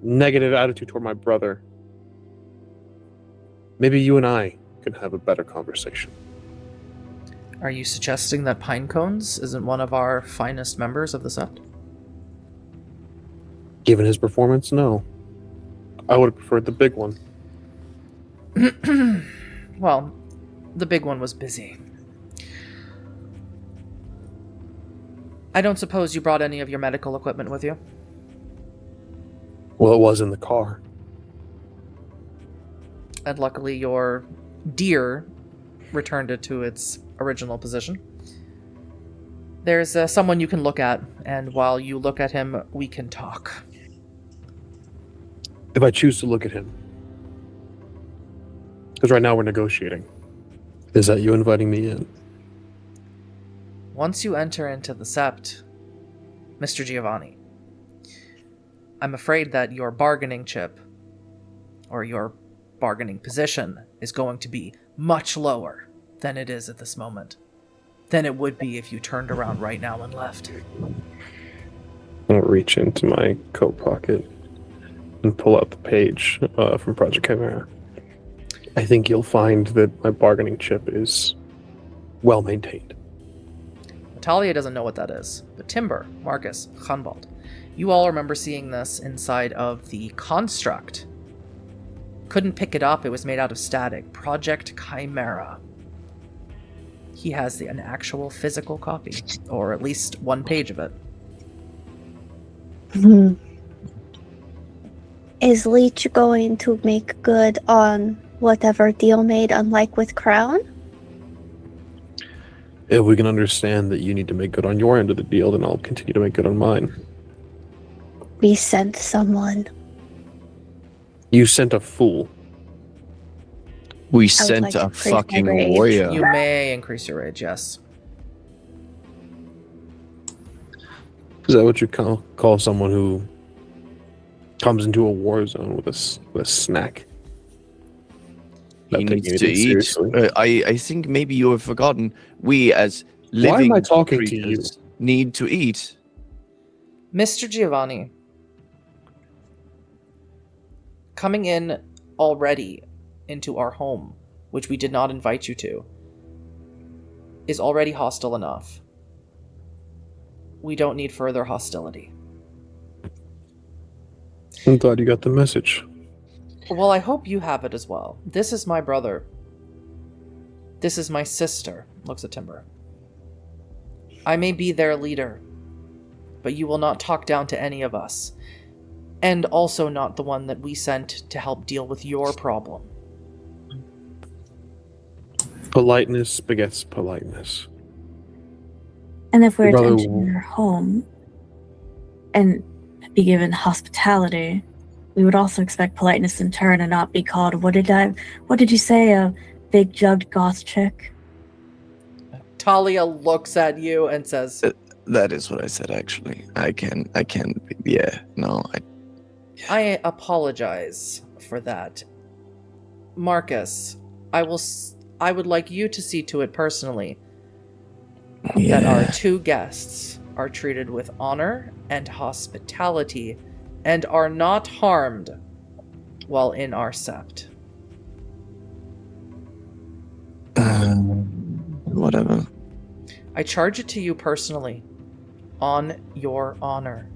negative attitude toward my brother. Maybe you and I can have a better conversation. Are you suggesting that Pinecones isn't one of our finest members of the set? Given his performance, no. I would have preferred the big one. Well, the big one was busy. I don't suppose you brought any of your medical equipment with you? Well, it was in the car. And luckily your deer returned it to its original position. There's someone you can look at, and while you look at him, we can talk. If I choose to look at him. Because right now we're negotiating. Is that you inviting me in? Once you enter into the Sept, Mr. Giovanni, I'm afraid that your bargaining chip, or your bargaining position, is going to be much lower than it is at this moment. Than it would be if you turned around right now and left. I'll reach into my coat pocket and pull out the page from Project Chimera. I think you'll find that my bargaining chip is well maintained. Talia doesn't know what that is, but Timber, Markus, Ganbold, you all remember seeing this inside of the construct. Couldn't pick it up, it was made out of static. Project Chimera. He has an actual physical copy, or at least one page of it. Is Leech going to make good on whatever deal made, unlike with Crown? If we can understand that you need to make good on your end of the deal, then I'll continue to make good on mine. We sent someone. You sent a fool. We like sent to a increase my fucking rage. warrior. You may increase your rage, yes. Is that what you call someone who comes into a war zone with a snack? He Not taking needs to anything eat. seriously. I think maybe you have forgotten. We, as living I talking to creatures, need to eat. Mr. Giovanni, coming in already into our home, which we did not invite you to, is already hostile enough. We don't need further hostility. I'm glad you got the message. Well, I hope you have it as well. This is my brother. This is my sister, looks at Timber. I may be their leader, but you will not talk down to any of us. And also not the one that we sent to help deal with your problem. Politeness begets politeness. And if we were to Brother- enter your home and be given hospitality, we would also expect politeness in turn and not be called, what did you say, a big jugged goth chick? Talia looks at you and says, That is what I said, actually. I can, yeah, no, I apologize for that. Markus, I would like you to see to it personally that our two guests are treated with honor and hospitality and are not harmed while in our sept. Whatever. I charge it to you personally, on your honor,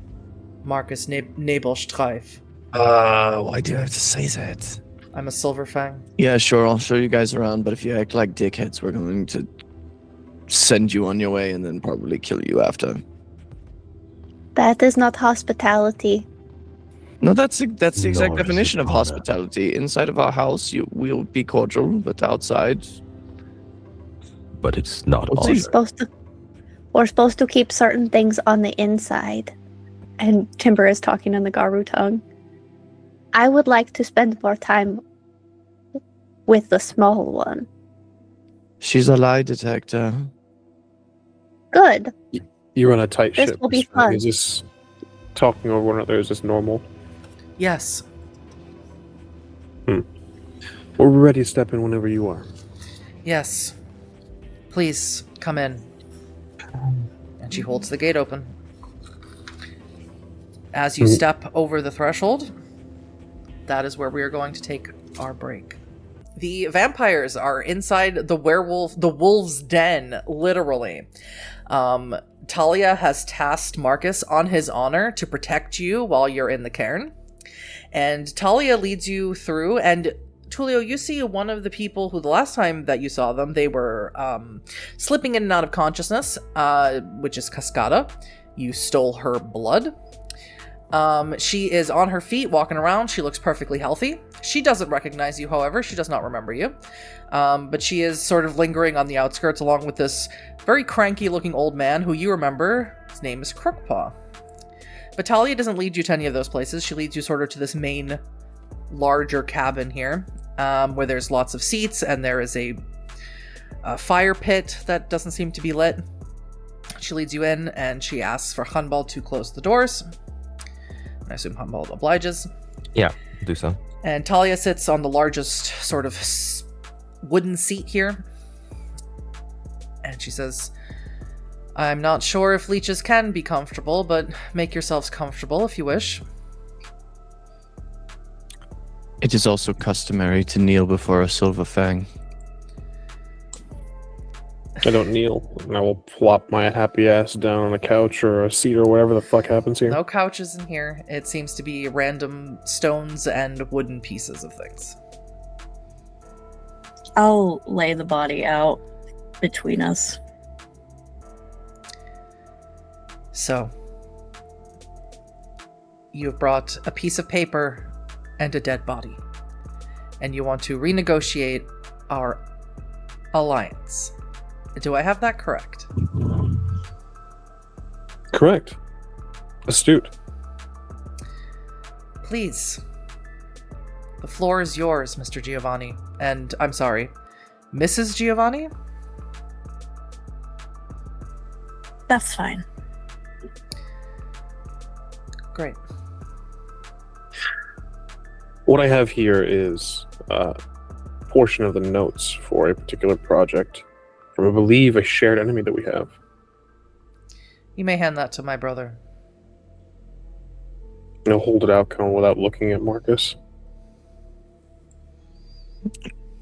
Markus Nebelstreif. Why do you have to say that? I'm a Silverfang. Yeah, sure, I'll show you guys around, but if you act like dickheads, we're going to send you on your way and then probably kill you after. That is not hospitality. No, that's the exact Nor is it definition of honor. hospitality. Inside of our house, we'll be cordial, but outside, But it's not We'll see. honor. We're supposed to keep certain things on the inside. And Timber is talking in the Garu tongue. I would like to spend more time with the small one. she's a lie detector. Good. You're on a tight This ship. will be Miss Frank. fun. Is this talking over one another? Is this normal? Yes. We're ready to step in whenever you are. Yes. Please, come in. And she holds the gate open. As you step over the threshold, that is where we are going to take our break. The vampires are inside the wolf's den, literally. Talia has tasked Markus on his honor to protect you while you're in the cairn. And Talia leads you through, and Tullio, you see one of the people who the last time that you saw them, they were slipping in and out of consciousness, which is Cascada. You stole her blood. She is on her feet, walking around. She looks perfectly healthy. She doesn't recognize you, however. She does not remember you. But she is sort of lingering on the outskirts along with this very cranky-looking old man who you remember. His name is Crookpaw. But Talia doesn't lead you to any of those places. She leads you sort of to this main, larger cabin here, where there's lots of seats, and there is a fire pit that doesn't seem to be lit. She leads you in, and she asks for Ganbold to close the doors. I assume Ganbold obliges. Yeah, do so. And Talia sits on the largest sort of wooden seat here. And she says, I'm not sure if leeches can be comfortable, but make yourselves comfortable if you wish. It is also customary to kneel before a silver fang. I don't kneel, and I will plop my happy ass down on a couch or a seat or whatever the fuck happens here. No couches in here. It seems to be random stones and wooden pieces of things. I'll lay the body out between us. So, you have brought a piece of paper and a dead body, and you want to renegotiate our alliance. Do I have that correct? Correct. Astute. Please. The floor is yours, Mr. Giovanni. And, I'm sorry, Mrs. Giovanni? That's fine. Great. What I have here is a portion of the notes for a particular project from, I believe, a shared enemy that we have. You may hand that to my brother. I'll hold it out kind of without looking at Markus.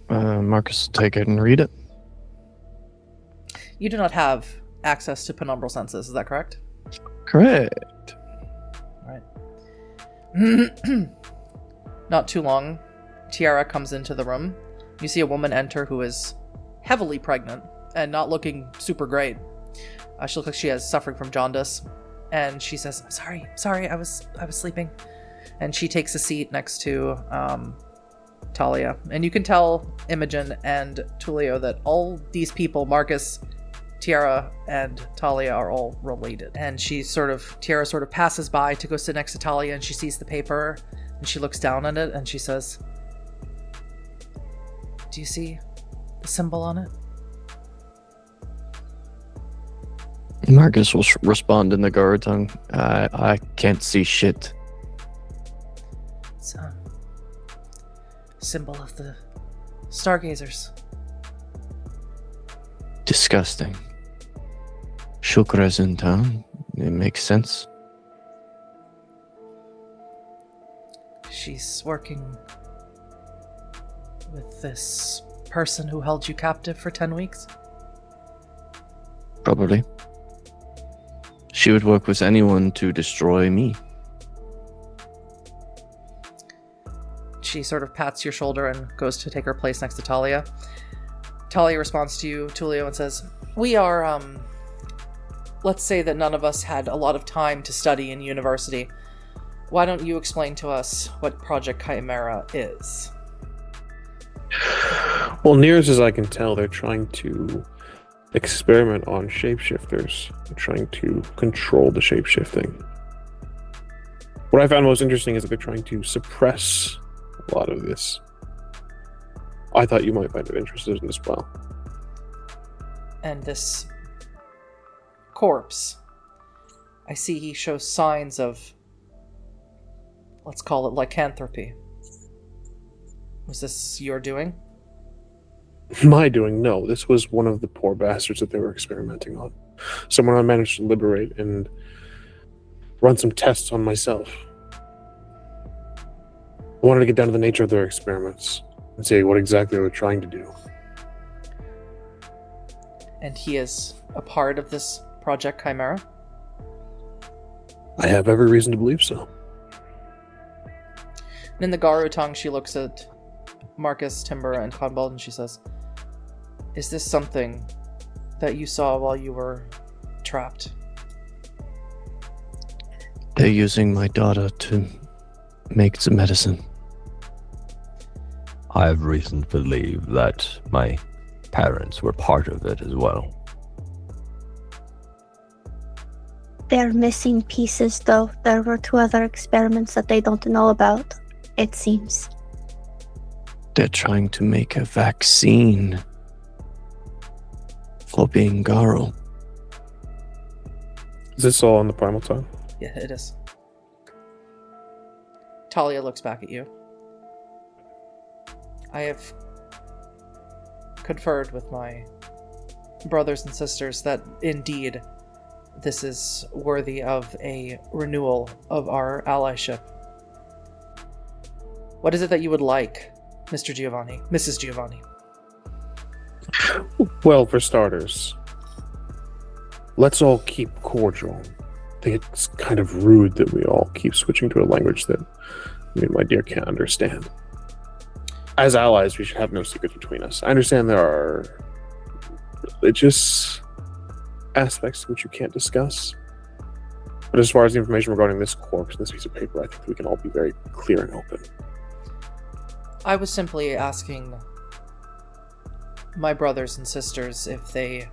Markus will take it and read it. You do not have access to penumbral senses, is that correct? Correct. Right. Not too long, Tiara comes into the room. You see a woman enter who is heavily pregnant and not looking super great. She looks like she is suffering from jaundice, and she says, sorry, I was sleeping. And she takes a seat next to Talia. And you can tell Imogen and Tullio that all these people, Markus, Tiara, and Talia, are all related. And Tiara sort of passes by to go sit next to Talia, and she sees the paper, and she looks down at it, and she says, do you see the symbol on it? Markus will respond in the Garo tongue. I can't see shit. It's a symbol of the Stargazers. Disgusting. Shukra's in town. It makes sense. She's working with this person who held you captive for 10 weeks? Probably. She would work with anyone to destroy me. She sort of pats your shoulder and goes to take her place next to Talia. Talia responds to you, Tullio, and says, we are, let's say that none of us had a lot of time to study in university. Why don't you explain to us what Project Chimera is? Well, near as I can tell, they're trying to experiment on shapeshifters. They're trying to control the shapeshifting. What I found most interesting is that they're trying to suppress a lot of this. I thought you might find it interesting as well. And this corpse, I see he shows signs of, let's call it lycanthropy. Was this your doing? My doing? No. This was one of the poor bastards that they were experimenting on. Someone I managed to liberate, and run some tests on myself. I wanted to get down to the nature of their experiments and see what exactly they were trying to do. And he is a part of this Project Chimera? I have every reason to believe so. And in the Garu tongue, she looks at Markus, Timber, and Ganbold, and she says, "Is this something that you saw while you were trapped?" They're using my daughter to make the medicine. I have reason to believe that my parents were part of it as well. They're missing pieces, though. There were 2 other experiments that they don't know about, it seems. They're trying to make a vaccine for being Garo. Is this all on the primal tongue? Yeah, it is. Talia looks back at you. I have conferred with my brothers and sisters that indeed this is worthy of a renewal of our allyship. What is it that you would like, Mr. Giovanni, Mrs. Giovanni? Well, for starters, let's all keep cordial. I think it's kind of rude that we all keep switching to a language that me and my dear can't understand. As allies, we should have no secrets between us. I understand there are religious aspects to which you can't discuss. But as far as the information regarding this corpse and this piece of paper, I think we can all be very clear and open. I was simply asking my brothers and sisters if they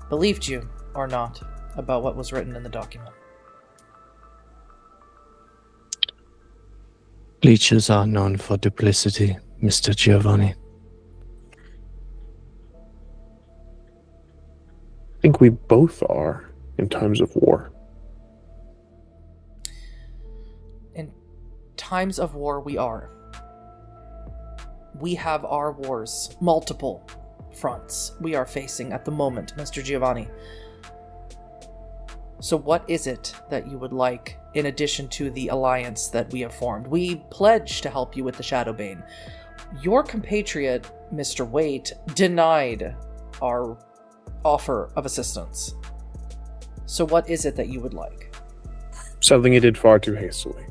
believed you or not about what was written in the document. Leeches are known for duplicity, Mr. Giovanni. I think we both are in times of war. In times of war, we are. We have our wars, multiple fronts we are facing at the moment, Mr. Giovanni. So what is it that you would like in addition to the alliance that we have formed? We pledge to help you with the Shadowbane. Your compatriot, Mr. Waite, denied our offer of assistance. So what is it that you would like? Something you did far too hastily.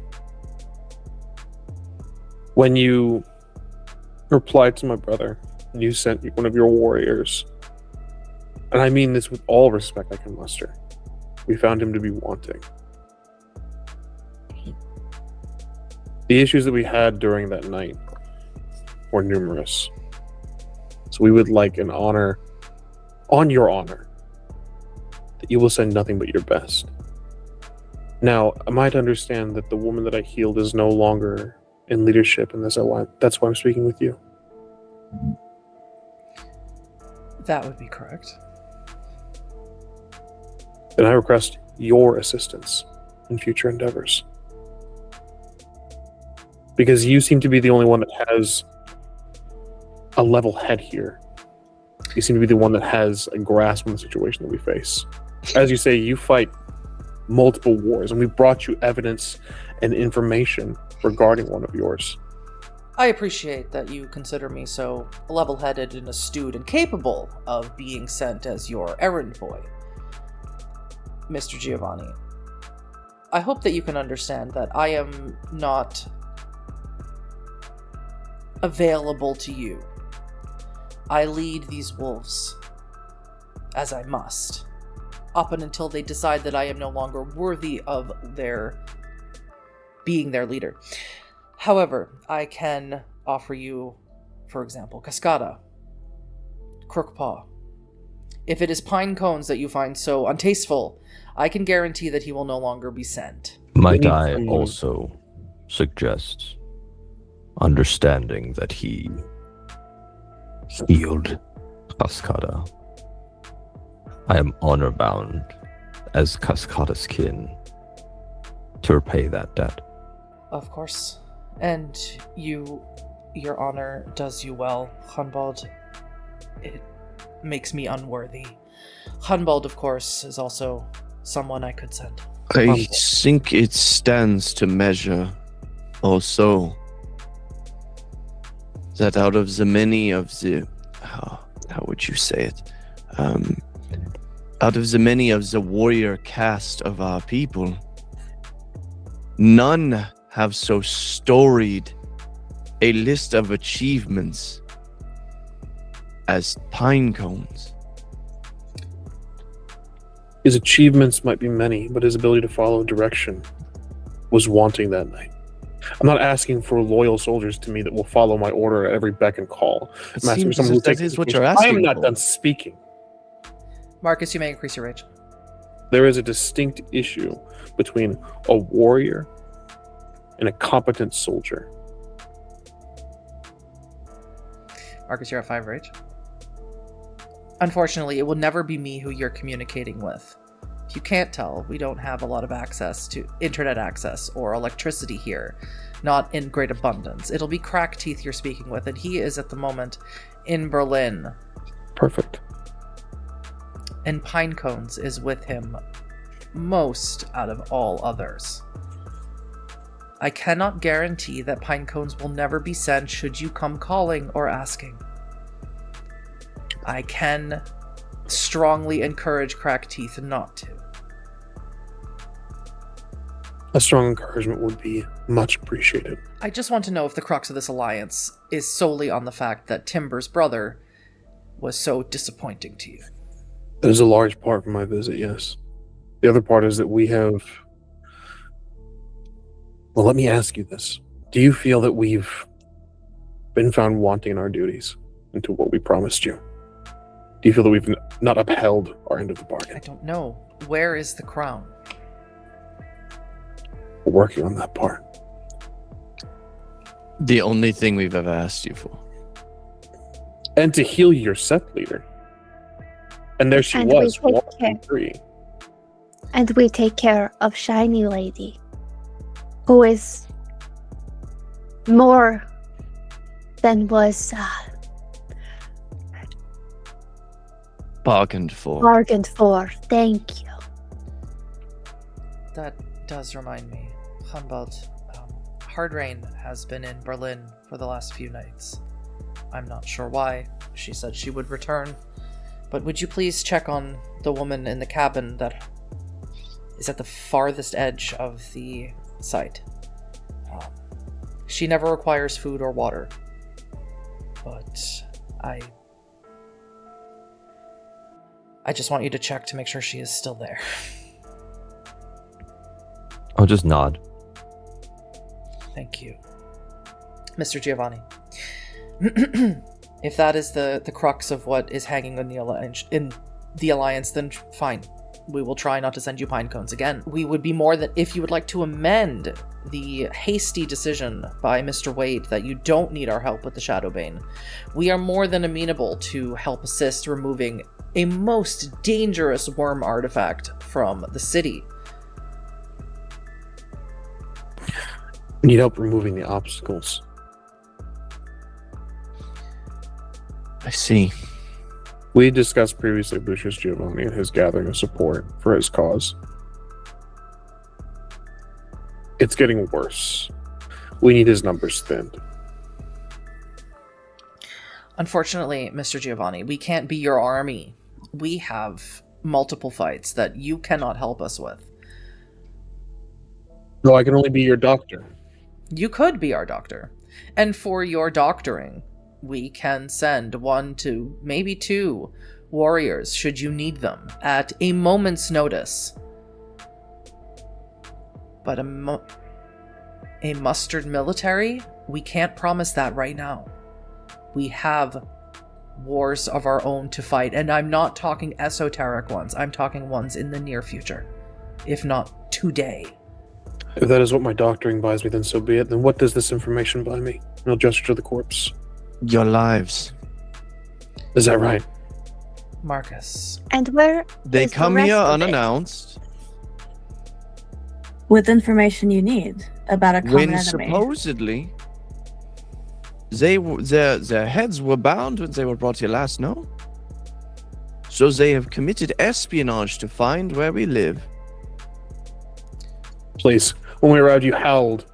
When you replied to my brother, and you sent one of your warriors, and I mean this with all respect I can muster, we found him to be wanting. The issues that we had during that night were numerous. So we would like an honor, on your honor, that you will send nothing but your best. Now, I might understand that the woman that I healed is no longer in leadership in this alliance. That's why I'm speaking with you. That would be correct. Then I request your assistance in future endeavors. Because you seem to be the only one that has a level head here. You seem to be the one that has a grasp on the situation that we face. As you say, you fight multiple wars, and we brought you evidence and information regarding one of yours. I appreciate that you consider me so level-headed and astute and capable of being sent as your errand boy, Mr. Giovanni. I hope that you can understand that I am not available to you. I lead these wolves, as I must, up and until they decide that I am no longer worthy of their being their leader. However, I can offer you, for example, Cascada, Crookpaw. If it is pine cones that you find so untasteful, I can guarantee that he will no longer be sent. Might I also suggest understanding that he healed Cascada? I am honor-bound as Cascada's kin to repay that debt. Of course. And your honor does you well, Ganbold. It makes me unworthy. Ganbold, of course, is also someone I could send. I think it stands to measure also that out of the many of the how would you say it? Out of the many of the warrior caste of our people, none have so storied a list of achievements as Pinecones. His achievements might be many, but his ability to follow direction was wanting that night. I'm not asking for loyal soldiers to me that will follow my order at every beck and call. It I'm asking for seems someone as who if that takes is what initiative. you're I asking am not for. done speaking. Marcus, you may increase your rage. There is a distinct issue between a warrior and a competent soldier. Marcus, you're at 5 rage. Unfortunately, it will never be me who you're communicating with. If you can't tell, we don't have a lot of access to internet access or electricity here. Not in great abundance. It'll be Crack Teeth you're speaking with, and he is at the moment in Berlin. Perfect. And Pinecones is with him most out of all others. I cannot guarantee that Pinecones will never be sent should you come calling or asking. I can strongly encourage Crack Teeth not to. A strong encouragement would be much appreciated. I just want to know if the crux of this alliance is solely on the fact that Timber's brother was so disappointing to you. That is a large part of my visit, yes. The other part is that we have... Well, let me ask you this. Do you feel that we've been found wanting in our duties into what we promised you? Do you feel that we've not upheld our end of the I bargain? don't know. Where is the crown? We're working on that part. The only thing we've ever asked you for. And to heal your set leader. And there she And we was, take walking care. free. And we take care of Shiny Lady, who is more than was Bargained for. bargained for. Thank you. That does remind me. Ganbold, Hardrain has been in Berlin for the last few nights. I'm not sure why. She said she would return. But would you please check on the woman in the cabin that is at the farthest edge of the site? She never requires food or water. But I just want you to check to make sure she is still there. I'll just nod. Thank you. Mr. Giovanni. If that is the crux of what is hanging in the alliance, then fine. We will try not to send you Pinecones again. We would be more than if you would like to amend the hasty decision by Mr. Wade that you don't need our help with the Shadowbane. We are more than amenable to help assist removing a most dangerous worm artifact from the city. We need help removing the obstacles. I see. We discussed previously Lucius Giovanni and his gathering of support for his cause. It's getting worse. We need his numbers thinned. Unfortunately, Mr. Giovanni, we can't be your army. We have multiple fights that you cannot help us with. No, I can only be your doctor. You could be our doctor. And for your doctoring, we can send 1 to maybe 2 warriors should you need them at a moment's notice. But a mustered military? We can't promise that right now. We have wars of our own to fight, and I'm not talking esoteric ones. I'm talking ones in the near future, if not today. If that is what my doctoring buys me, then so be it. Then what does this information buy me? And I'll gesture to the corpse. Your lives. Is that right? Marcus. And where They is the come rest here of it? unannounced With information you need about a common when enemy. supposedly their heads were bound when they were brought here last, no? So they have committed espionage to find where we live place. When we arrived, you howled.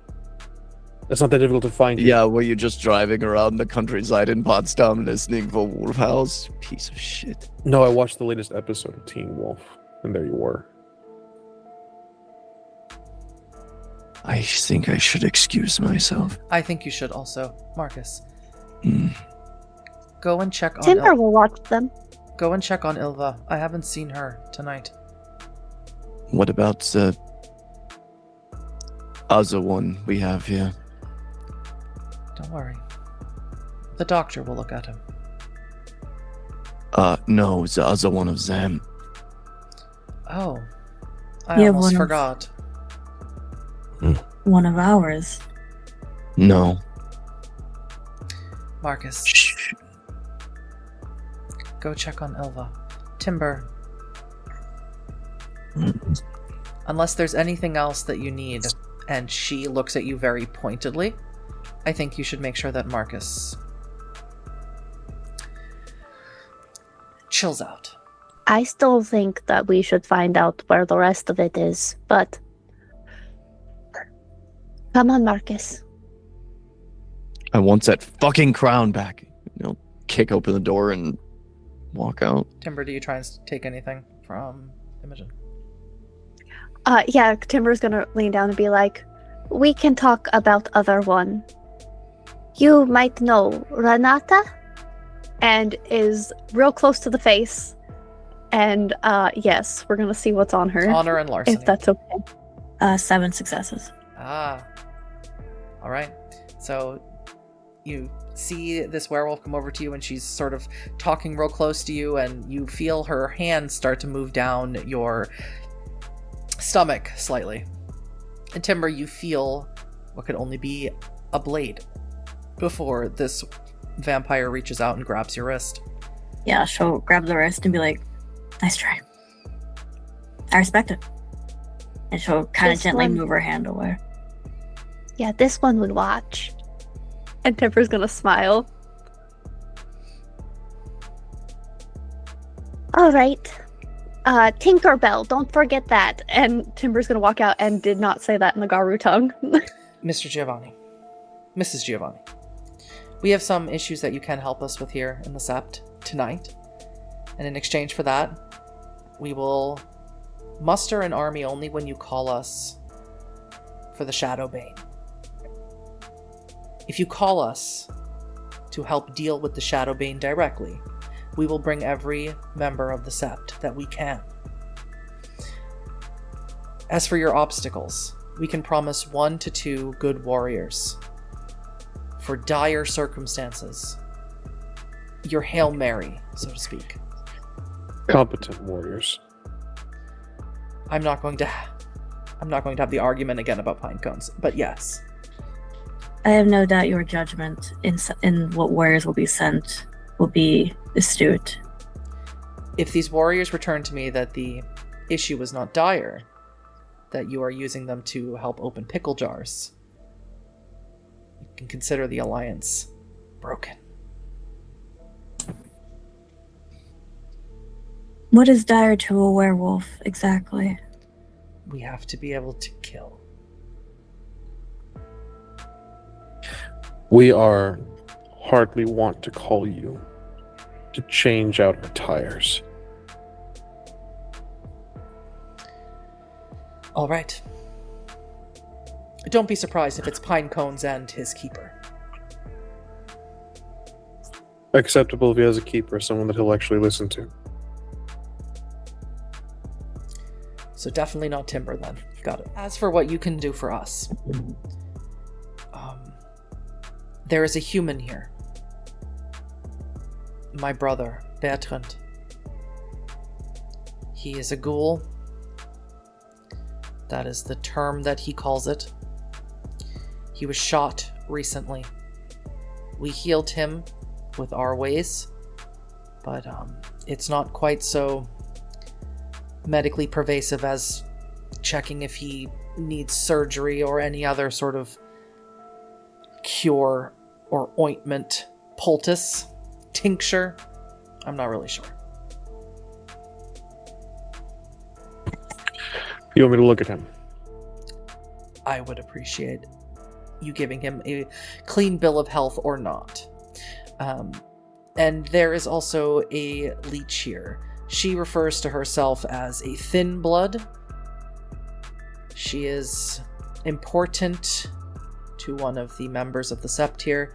It's not that difficult to find you. Yeah, were you just driving around the countryside in Potsdam listening for wolf howls? Piece of shit. No, I watched the latest episode of Teen Wolf, and there you were. I think I should excuse myself. I think you should also, Marcus. Mm. Go and check on Timber will watch them. Go and check on Ilva. I haven't seen her tonight. What about the other one we have here? Don't worry. The doctor will look at him. No, the other one of them. Oh. I Yeah, almost one of- forgot. One of ours. No. Marcus, Shh. go check on Ilva. Timber, unless there's anything else that you need, and she looks at you very pointedly, I think you should make sure that Marcus chills out. I still think that we should find out where the rest of it is, but come on, Marcus. I want that fucking crown back. Kick open the door and walk out. Timber, do you try and take anything from Imogen? Yeah, Timber's gonna lean down and be like, we can talk about other one. You might know Renata? And is real close to the face. And yes, we're gonna see what's on her. Honor and larceny. If that's okay. 7 successes. Ah. Alright. So you see this werewolf come over to you and she's sort of talking real close to you, and you feel her hands start to move down your stomach slightly. And Timber, you feel what could only be a blade before this vampire reaches out and grabs your wrist. Yeah, she'll grab the wrist and be like, nice try. I respect it. And she'll kind of This gently one- move her hand away. Yeah, this one would watch. And Timber's gonna smile. All right. Tinkerbell, don't forget that. And Timber's gonna walk out and did not say that in the Garu tongue. Mr. Giovanni. Mrs. Giovanni. We have some issues that you can help us with here in the Sept tonight. And in exchange for that, we will muster an army only when you call us for the Shadowbane. If you call us to help deal with the Shadowbane directly, we will bring every member of the Sept that we can. As for your obstacles, we can promise 1 to 2 good warriors for dire circumstances. Your Hail Mary, so to speak. Competent warriors. I'm not going to have the argument again about pine cones, but yes. I have no doubt your judgment in what warriors will be sent will be astute. If these warriors return to me that the issue was not dire, that you are using them to help open pickle jars, you can consider the alliance broken. What is dire to a werewolf, exactly? We have to be able to kill. We are hardly want to call you to change out our tires. All right. Don't be surprised if it's pine cones and his keeper. Acceptable if he has a keeper, someone that he'll actually listen to. So definitely not Timber then. Got it. As for what you can do for us, there is a human here. My brother, Bertrand. He is a ghoul. That is the term that he calls it. He was shot recently. We healed him with our ways, but it's not quite so medically pervasive as checking if he needs surgery or any other sort of cure or ointment, poultice, tincture. I'm not really sure. You want me to look at him? I would appreciate you giving him a clean bill of health or not. And there is also a leech here. She refers to herself as a thin blood. She is important to one of the members of the Sept here.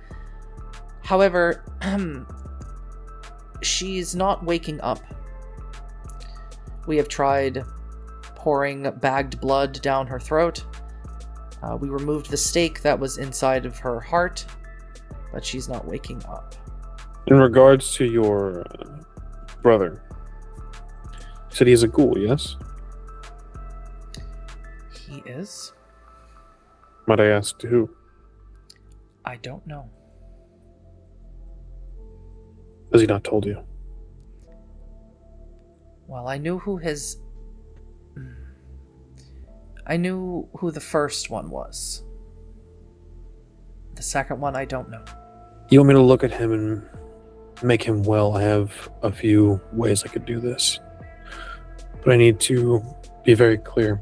However, she's not waking up. We have tried pouring bagged blood down her throat. We removed the stake that was inside of her heart, but she's not waking up. In regards to your brother, you said he is a ghoul, yes? He is? Might I ask to who? I don't know. Has he not told you? Well, I knew who the first one was. The second one, I don't know. You want me to look at him and make him well? I have a few ways I could do this. But I need to be very clear.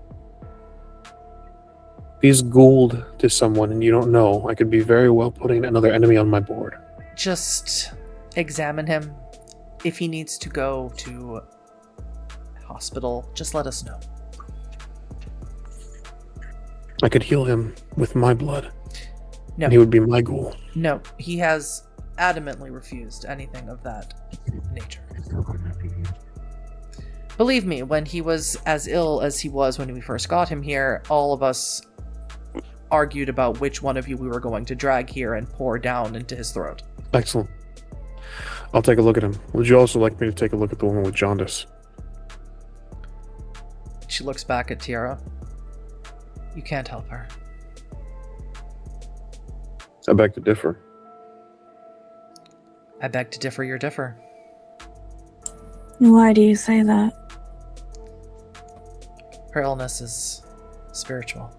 If he's ghouled to someone and you don't know, I could be very well putting another enemy on my board. Just examine him. If he needs to go to hospital, just let us know. I could heal him with my blood. No. And he would be my ghoul. No, he has adamantly refused anything of that nature. Believe me, when he was as ill as he was when we first got him here, all of us argued about which one of you we were going to drag here and pour down into his throat. Excellent. I'll take a look at him. Would you also like me to take a look at the woman with jaundice? She looks back at Tiara. You can't help her. I beg to differ. I beg to differ your differ. Why do you say that? Her illness is spiritual.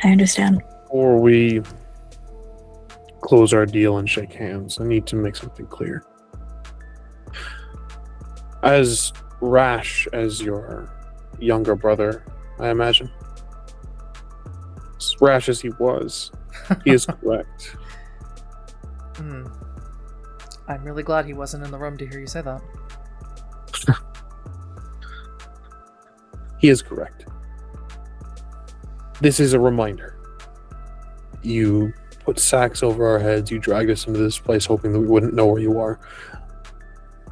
I understand. Before we close our deal and shake hands, I need to make something clear. As rash as your younger brother, I imagine, as rash as he was, he is correct. I'm really glad he wasn't in the room to hear you say that. He is correct. This is a reminder. You put sacks over our heads, you dragged us into this place hoping that we wouldn't know where you are.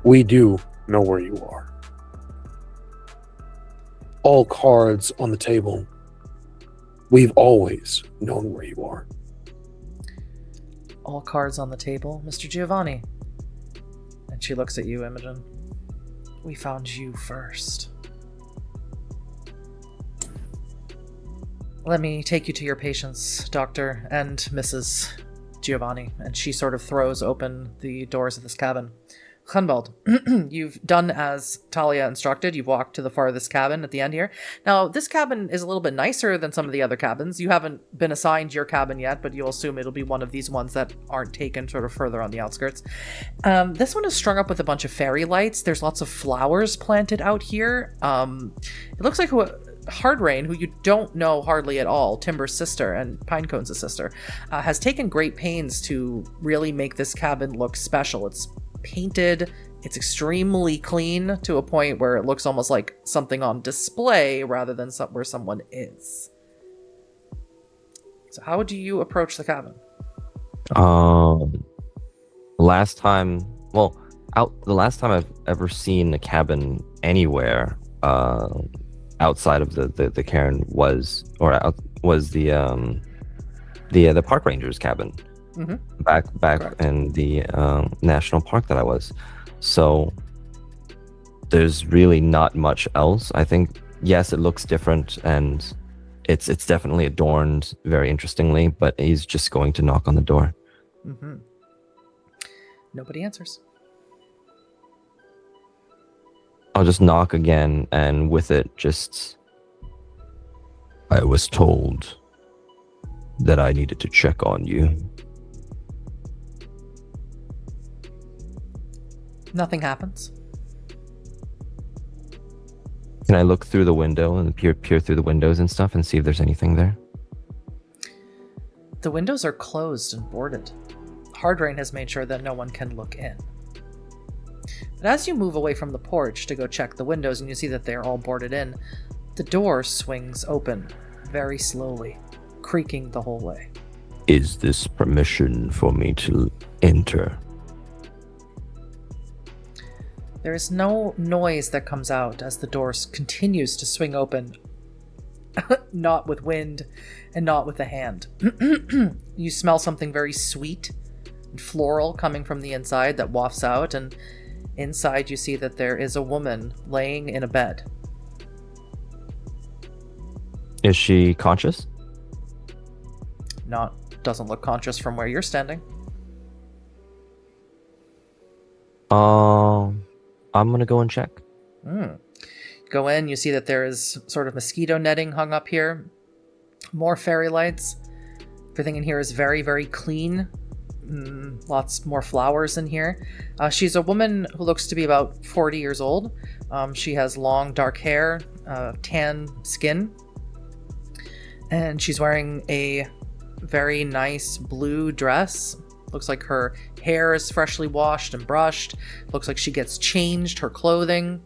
We do know where you are. All cards on the table. We've always known where you are. All cards on the table, Mr. Giovanni. And she looks at you, Imogen. We found you first. Let me take you to your patients, Doctor and Mrs. Giovanni. And she sort of throws open the doors of this cabin. Ganbold, you've done as Talia instructed. You've walked to the farthest cabin at the end here. Now, this cabin is a little bit nicer than some of the other cabins. You haven't been assigned your cabin yet, but you'll assume it'll be one of these ones that aren't taken sort of further on the outskirts. This one is strung up with a bunch of fairy lights. There's lots of flowers planted out here. It looks like Hardrain, who you don't know hardly at all, Timber's sister and Pinecone's sister, has taken great pains to really make this cabin look special. It's painted, it's extremely clean to a point where it looks almost like something on display rather than where someone is. So how do you approach the cabin? The last time I've ever seen a cabin anywhere outside of the cairn was the park ranger's cabin. Mm-hmm. Back Correct. in the national park that I was. So there's really not much else. I think, yes, it looks different and it's definitely adorned very interestingly, but he's just going to knock on the door. Mm-hmm. Nobody answers. I'll just knock again, and with it, I was told that I needed to check on you. Nothing happens. Can I look through the window and peer through the windows and stuff and see if there's anything there? The windows are closed and boarded. Hardrain has made sure that no one can look in. But as you move away from the porch to go check the windows and you see that they're all boarded in, the door swings open very slowly, creaking the whole way. Is this permission for me to enter? There is no noise that comes out as the door continues to swing open, not with wind and not with a hand. You smell something very sweet and floral coming from the inside that wafts out, and inside you see that there is a woman laying in a bed. Is she conscious? Doesn't look conscious from where you're standing. I'm gonna go and check. Go in, you see that there is sort of mosquito netting hung up here. More fairy lights. Everything in here is very, very clean. Lots more flowers in here. She's a woman who looks to be about 40 years old. She has long, dark hair, tan skin. And she's wearing a very nice blue dress. Looks like her hair is freshly washed and brushed. Looks like she gets changed her clothing.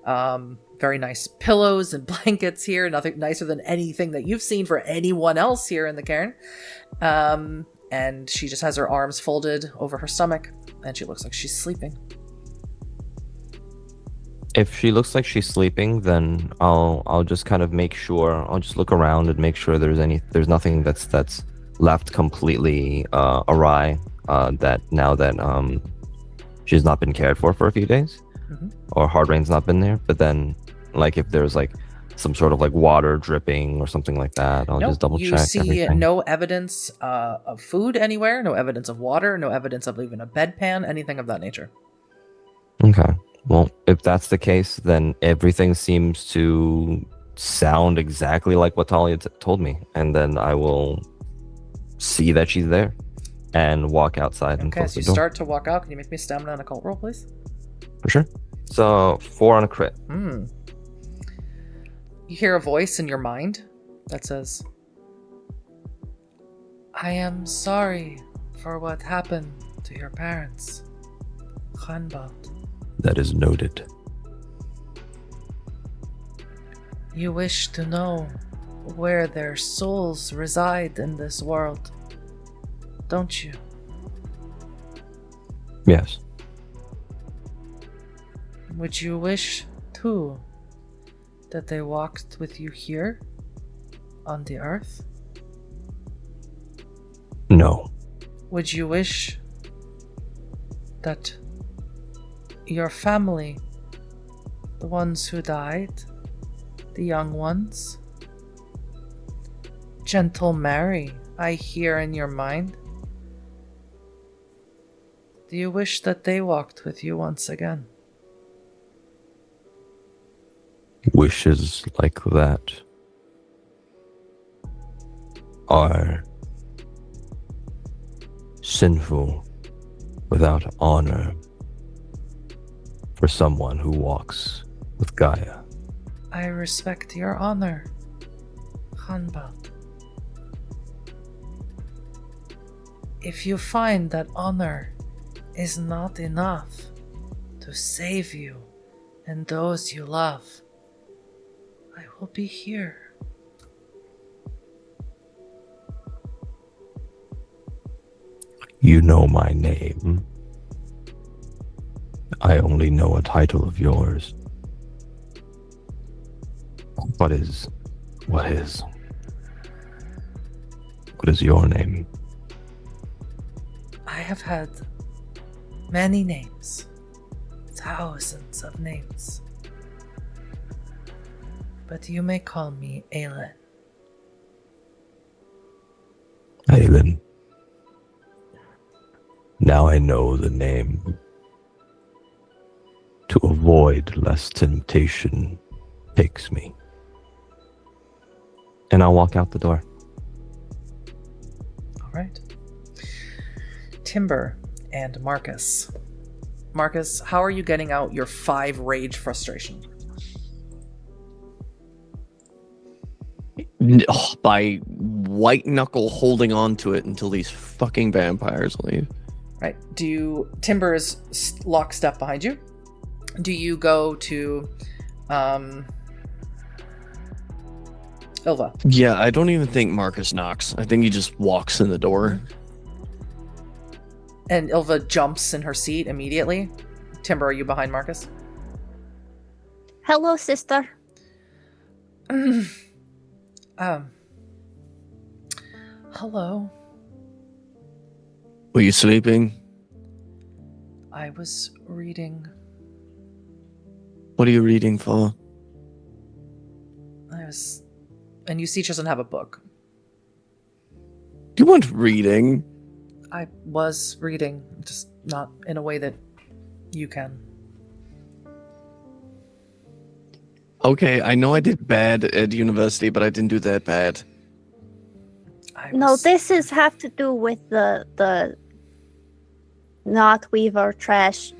Very nice pillows and blankets here. Nothing nicer than anything that you've seen for anyone else here in the cairn. And she just has her arms folded over her stomach, and she looks like she's sleeping. If she looks like she's sleeping, then I'll just kind of make sure. I'll just look around and make sure there's nothing that's left completely awry. That now that she's not been cared for a few days, or Hardrain's not been there. But then, like, if there's like some sort of like water dripping or something like that, I'll just double check. You see everything. no evidence of food anywhere, no evidence of water, no evidence of even a bedpan, anything of that nature. Okay. Well, if that's the case, then everything seems to sound exactly like what Talia told me, and then I will see that she's there and walk outside and close so the you door. start to walk out. Can you make me stamina and occult roll, please? For sure. So 4 on a crit. You hear a voice in your mind that says, "I am sorry for what happened to your parents, Ganbold. That is noted. You wish to know where their souls reside in this world, don't you? Yes. Would you wish, too, that they walked with you here, on the earth? No. Would you wish that your family, the ones who died, the young ones, gentle Mary, I hear in your mind, do you wish that they walked with you once again?" Wishes like that are sinful without honor for someone who walks with Gaia. I respect your honor, Ganbold. If you find that honor is not enough to save you and those you love, I will be here. You know my name. I only know a title of yours. What is your name? I have had many names, thousands of names. But you may call me Aelin. Aelin. Now I know the name. To avoid lest temptation takes me. And I'll walk out the door. All right. Timber and Markus. Markus, how are you getting out your 5 rage frustration? By white knuckle holding on to it until these fucking vampires leave. Right. Timber is lockstep behind you. Do you go to Ilva? Yeah, I don't even think Markus knocks. I think he just walks in the door. And Ilva jumps in her seat immediately. Timber, are you behind Markus? Hello, sister. Hello. Were you sleeping? I was reading. What are you reading for? And you see she doesn't have a book. You weren't reading. I was reading, just not in a way that you can. Okay, I know I did bad at university, but I didn't do that bad. No, this have to do with the not weaver trash.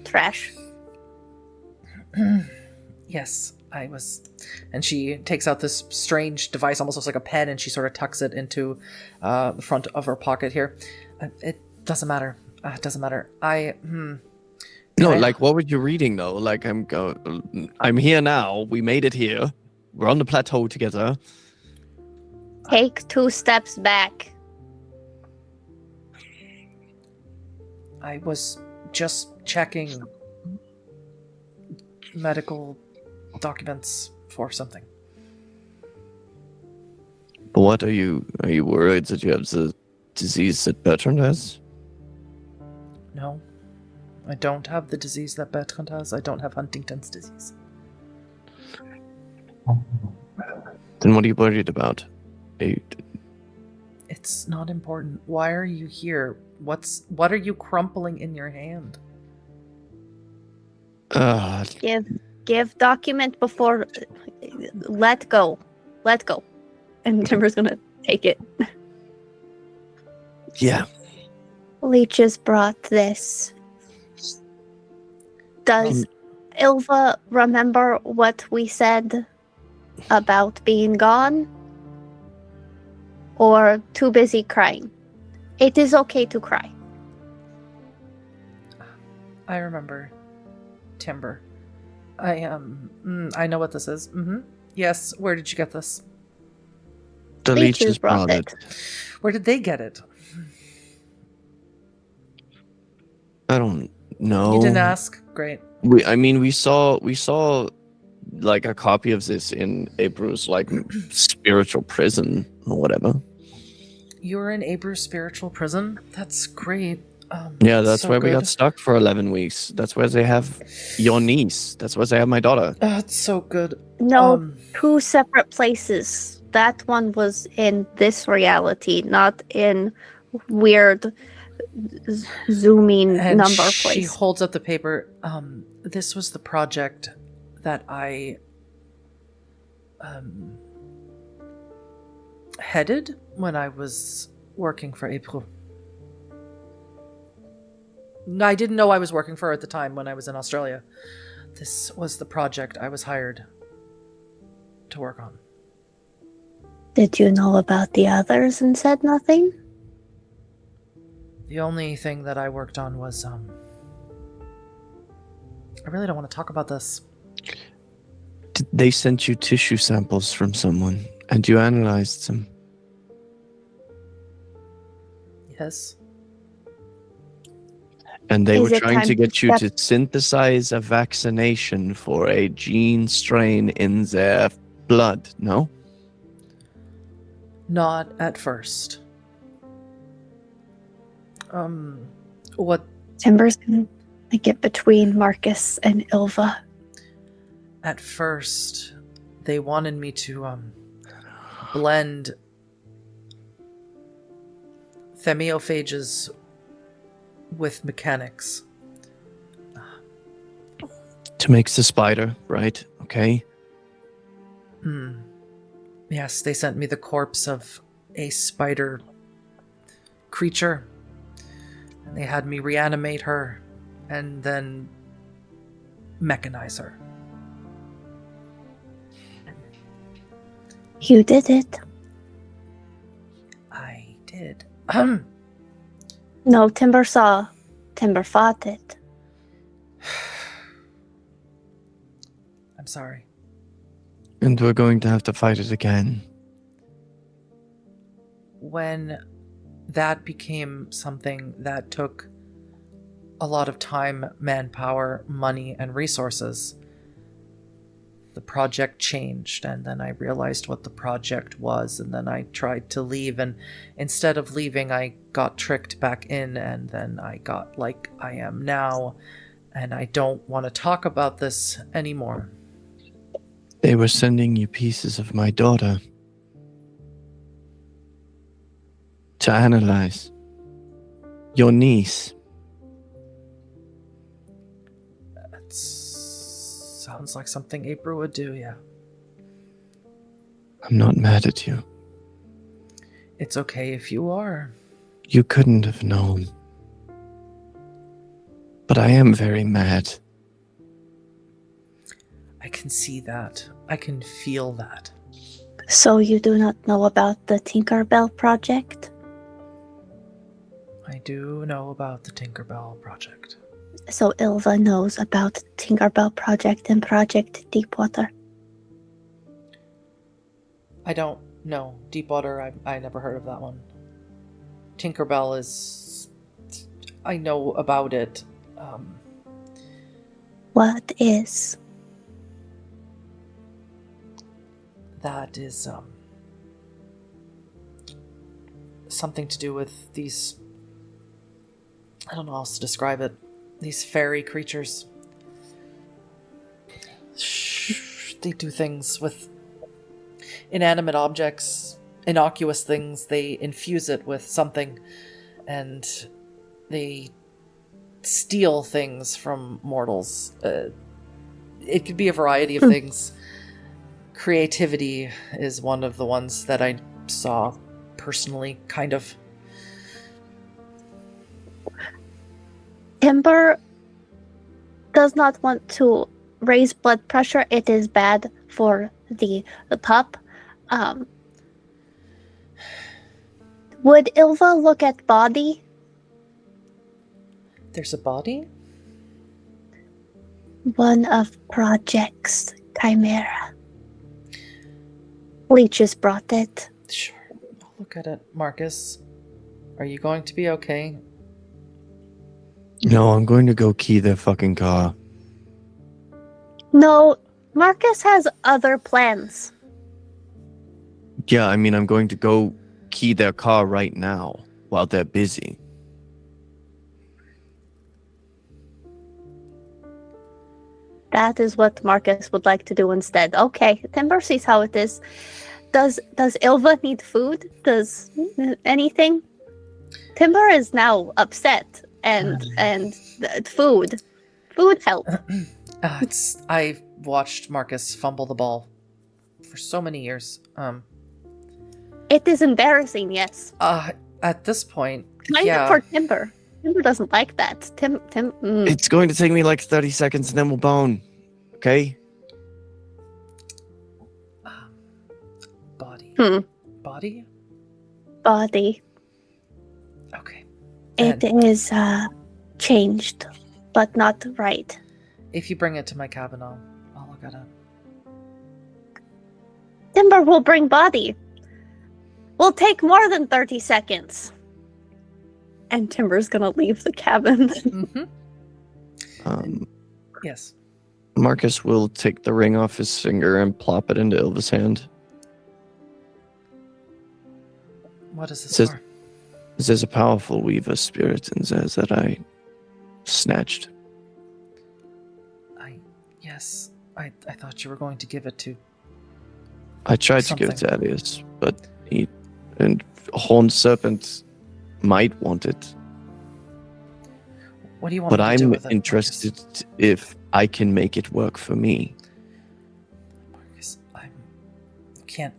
Yes, I was. And she takes out this strange device, almost looks like a pen, and she sort of tucks it into the front of her pocket here. It doesn't matter. It doesn't matter. Like, what were you reading though? Like, I'm here now. We made it here. We're on the plateau together. Take 2 steps back. I was just checking medical documents for something. But what are you worried that you have the disease that Bertrand has? No, I don't have the disease that Bertrand has. I don't have Huntington's disease. Then what are you worried about? It's not important. Why are you here? What are you crumpling in your hand? Give document before. Let go. And Timber's gonna take it. Yeah. Leeches brought this. Does Ilva remember what we said about being gone? Or too busy crying? It is okay to cry. I remember. Timber. I know what this is. Yes, where did you get this? The leeches brought it. Where did they get it? I don't know. You didn't ask? Great. We saw like a copy of this in Abru's like spiritual prison or whatever. You were in Abru's spiritual prison? That's great. Yeah, that's so where we good. got stuck for 11 weeks. That's where they have your niece. That's where they have my daughter. It's so good. No, 2 separate places. That one was in this reality, not in weird zooming And number she place. holds up the paper. This was the project that I headed when I was working for April. I didn't know I was working for her at the time when I was in Australia. This was the project I was hired to work on. Did you know about the others and said nothing? The only thing that I worked on was, I really don't want to talk about this. They sent you tissue samples from someone, and you analyzed them. Yes. And they Is were it trying time to to get you step- to synthesize a vaccination for a gene strain in their blood, no? Not at first. What Timber's gonna get between Markus and Ilva. at first they wanted me to blend themiophages with mechanics. To make the spider, right? Okay. Yes, they sent me the corpse of a spider creature. And they had me reanimate her and then mechanize her. You did it. kid. No, Timber saw. Timber fought it. I'm sorry. And we're going to have to fight it again. When that became something that took a lot of time, manpower, money, and resources, the project changed, and then I realized what the project was, and then I tried to leave, and instead of leaving, I got tricked back in, and then I got like I am now, and I don't want to talk about this anymore. They were sending you pieces of my daughter to analyze. Your niece. That sounds like something April would do, yeah. I'm not mad at you. It's okay if you are. You couldn't have known. But I am very mad. I can see that. I can feel that. So you do not know about the Tinkerbell project? I do know about the Tinkerbell project. So Ilva knows about Tinkerbell project and Project Deepwater. I don't know. Deepwater, I never heard of that one. Tinkerbell is... I know about it. What is? That is, something to do with these... I don't know how else to describe it. These fairy creatures. They do things with inanimate objects, innocuous things. They infuse it with something, and they steal things from mortals. It could be a variety of things. Creativity is one of the ones that I saw personally, kind of. Timber does not want to raise blood pressure. It is bad for the pup. Would Ilva look at body? There's a body? One of Project's Chimera. Leeches brought it. Sure. I'll look at it. Markus, are you going to be okay? No, I'm going to go key their fucking car. No, Markus has other plans. Yeah, I mean, I'm going to go key their car right now while they're busy. That is what Markus would like to do instead. Okay, Timber sees how it is. Does Ilva need food? Does anything? Timber is now upset, and food help. I've watched Markus fumble the ball for so many years. It is embarrassing, yes. At this point, Kind yeah. of for Timber. Timber doesn't like that. It's going to take me like 30 seconds and then we'll bone. Okay? Body. Body? Body. Okay. It is changed, but not right. If you bring it to my cabin, I'll look at it. Timber will bring body. Will take more than 30 seconds. And Timber's gonna leave the cabin. Mm-hmm. Yes. Markus will take the ring off his finger and plop it into Ilva's hand. What is this Says- for? There's a powerful weaver spirit in there that I snatched. Yes. I thought you were going to give it to... I tried to give it to Elias, but and Horned Serpent might want it. What do you want But me to do I'm with it, interested if I can make it work for me. Markus, I can't...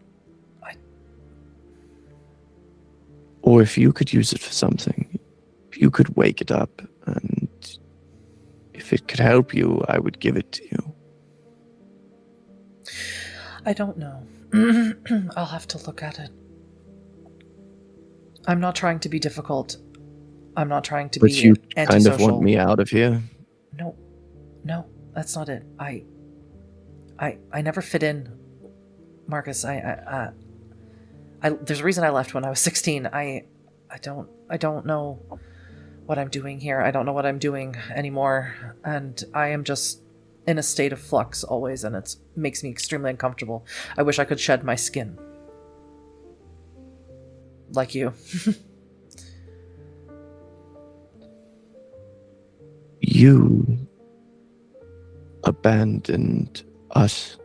Or if you could use it for something. If you could wake it up, and if it could help you, I would give it to you. I don't know. I'll have to look at it. I'm not trying to be difficult. I'm not trying to But be you kind antisocial. of want me out of here. No, that's not it. I never fit in, Marcus. There's a reason I left when I was 16. I don't know what I'm doing here. I don't know what I'm doing anymore, and I am just in a state of flux always, and it makes me extremely uncomfortable. I wish I could shed my skin. Like you. You abandoned us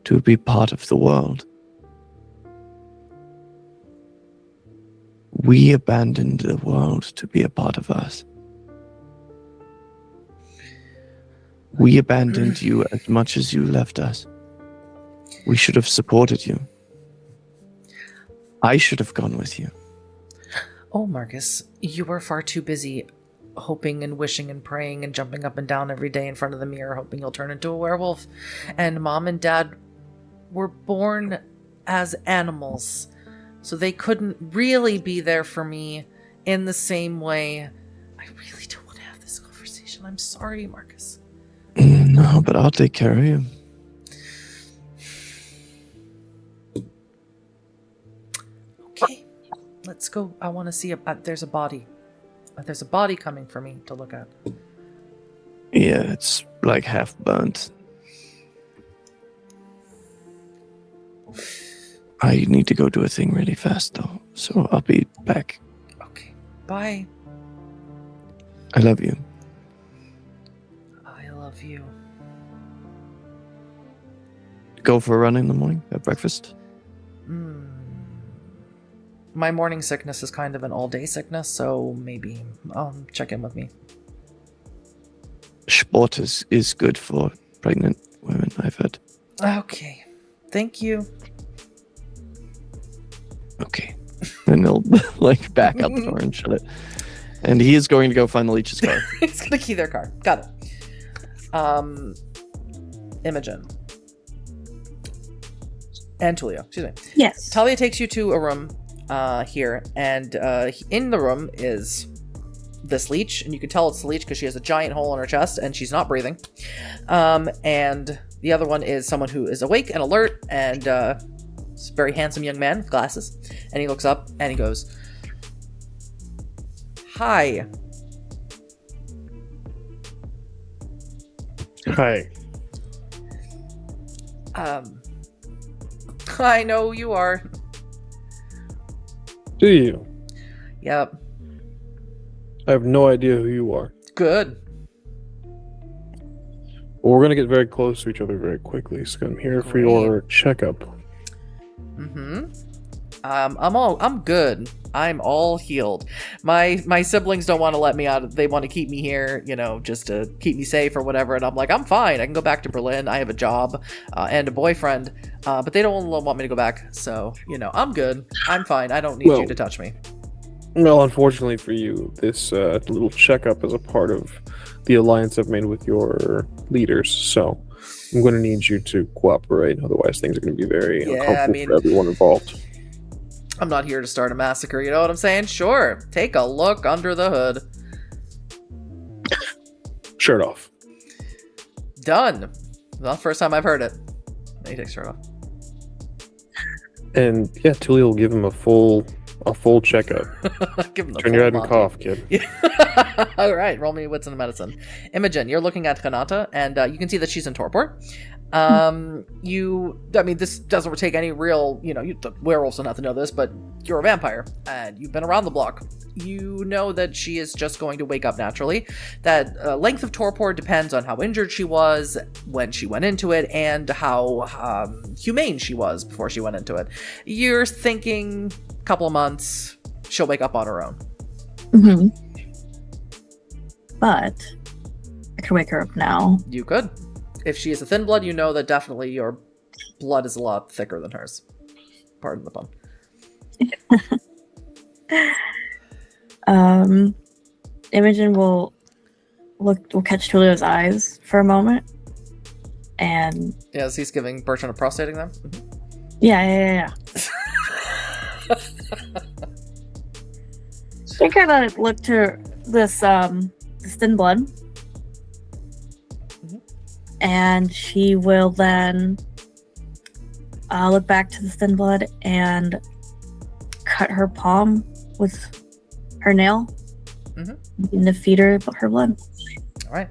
to be part of the world. We abandoned the world to be a part of us. We abandoned you as much as you left us. We should have supported you. I should have gone with you. Oh, Marcus, you were far too busy hoping and wishing and praying and jumping up and down every day in front of the mirror, hoping you'll turn into a werewolf. And Mom and Dad were born as animals, so they couldn't really be there for me in the same way. I really don't want to have this conversation. I'm sorry, Marcus. No, but I'll take care of you. Okay, let's go. I want to see there's a body. There's a body coming for me to look at. Yeah, it's like half burnt. I need to go do a thing really fast though, so I'll be back. Okay, bye. I love you. I love you. Go for a run in the morning at breakfast? My morning sickness is kind of an all-day sickness, so maybe check in with me. Sport is good for pregnant women, I've heard. Okay. Thank you. Okay. And he'll like back out the door and shut it. And he is going to go find the leech's car. He's gonna key their car. Got it. Imogen. And Tullio, excuse me. Yes. Talia takes you to a room here, and in the room is this leech, and you can tell it's the leech because she has a giant hole in her chest and she's not breathing. And the other one is someone who is awake and alert, and it's a very handsome young man with glasses, and he looks up and he goes, "Hi." Hi. I know who you are. Do you? Yep. I have no idea who you are. Good. Well, we're gonna get very close to each other very quickly, so I'm here for your checkup. I'm good. I'm all healed. My siblings don't want to let me out. They want to keep me here, just to keep me safe or whatever. And I'm like, I'm fine. I can go back to Berlin. I have a job and a boyfriend, but they don't want me to go back. So, I'm good. I'm fine. I don't need you to touch me. Well, unfortunately for you, this little checkup is a part of the alliance I've made with your leaders. So I'm going to need you to cooperate. Otherwise, things are going to be very uncomfortable for everyone involved. I'm not here to start a massacre, you know what I'm saying? Sure, take a look under the hood. Shirt off. Done. Not the first time I've heard it. He takes shirt off. And yeah, Tullio will give him a full checkup. Give him the Turn your head and cough, kid. Yeah. All right, roll me wits and medicine. Imogen, you're looking at Hecata, and you can see that she's in torpor. This doesn't take any real, the werewolves don't have to know this, but you're a vampire and you've been around the block. You know that she is just going to wake up naturally. That length of torpor depends on how injured she was when she went into it and how humane she was before she went into it. You're thinking a couple of months, she'll wake up on her own. Mm-hmm. But I could wake her up now. You could. If she is a thin blood, you know that definitely your blood is a lot thicker than hers. Pardon the pun. Imogen will catch Tullio's eyes for a moment, and yes, he's giving Bertrand a prostating them. Yeah. You're gonna look to this this thin blood. And she will then look back to the thin blood and cut her palm with her nail in the feed her blood. All right.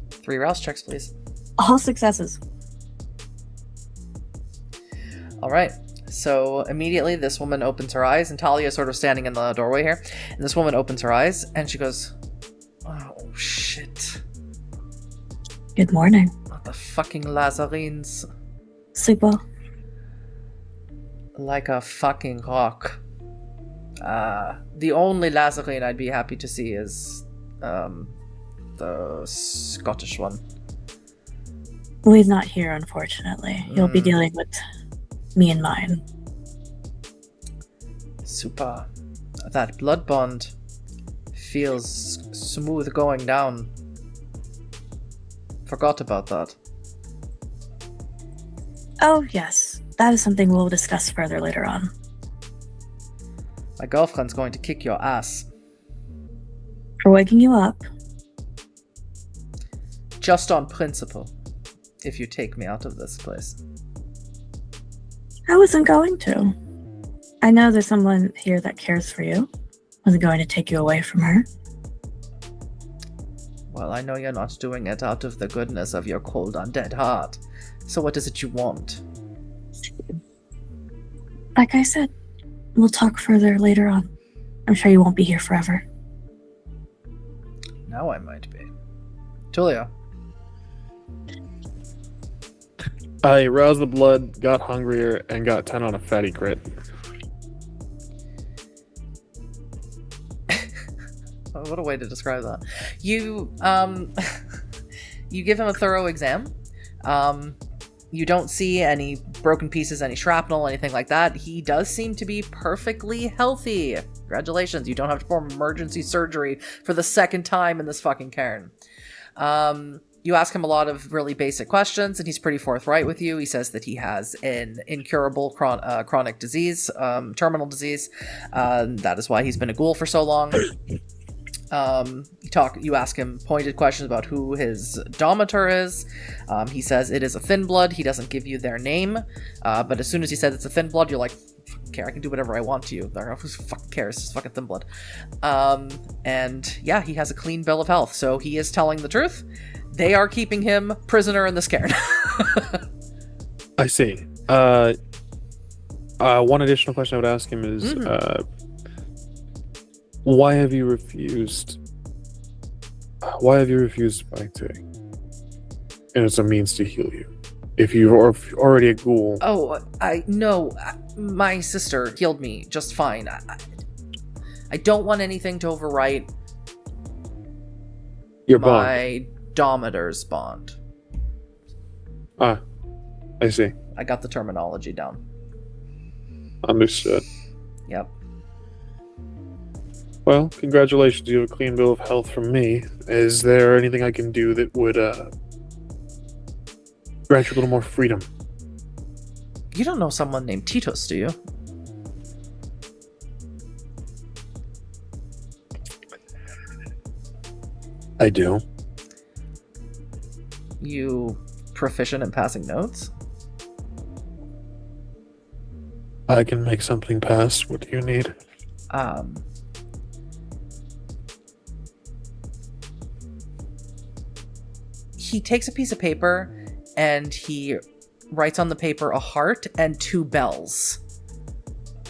3 rouse checks, please. All successes. All right. So immediately this woman opens her eyes, and Talia is sort of standing in the doorway here. And this woman opens her eyes, and she goes, "Oh, shit. Good morning. Not the fucking Lazarines. Sleep well. Like a fucking rock. The only Lazarine I'd be happy to see is the Scottish one. Well, he's not here, unfortunately. You'll be dealing with me and mine. Super. That blood bond feels smooth going down. Forgot about that. Oh, yes. That is something we'll discuss further later on. My girlfriend's going to kick your ass. For waking you up. Just on principle. If you take me out of this place. I wasn't going to. I know there's someone here that cares for you. Wasn't going to take you away from her. Well, I know you're not doing it out of the goodness of your cold undead heart. So what is it you want? Like I said, we'll talk further later on. I'm sure you won't be here forever. Now I might be. Tullio. I roused the blood, got hungrier, and got 10 on a fatty crit. What a way to describe that. You, you give him a thorough exam. You don't see any broken pieces, any shrapnel, anything like that. He does seem to be perfectly healthy. Congratulations, you don't have to perform emergency surgery for the 2nd time in this fucking cairn. You ask him a lot of really basic questions, and he's pretty forthright with you. He says that he has an incurable chronic disease, terminal disease. That is why he's been a ghoul for so long. You ask him pointed questions about who his domitor is. He says it is a thin blood. He doesn't give you their name, but as soon as he says it's a thin blood, you're like, care, I can do whatever I want to you. Who fucking cares? It's fucking thin blood. And yeah, he has a clean bill of health, so he is telling the truth. They are keeping him prisoner in this cairn. I see. One additional question I would ask him is, why have you refused fighting? And it's a means to heal you. If you're already a ghoul. Oh, my sister healed me just fine. I don't want anything to overwrite your my Domitor's bond. I see. I got the terminology down. Understood. Yep. Well, congratulations. You have a clean bill of health from me. Is there anything I can do that would grant you a little more freedom? You don't know someone named Titus, do you? I do. You proficient in passing notes? I can make something pass. What do you need? He takes a piece of paper and he writes on the paper a heart and 2 bells.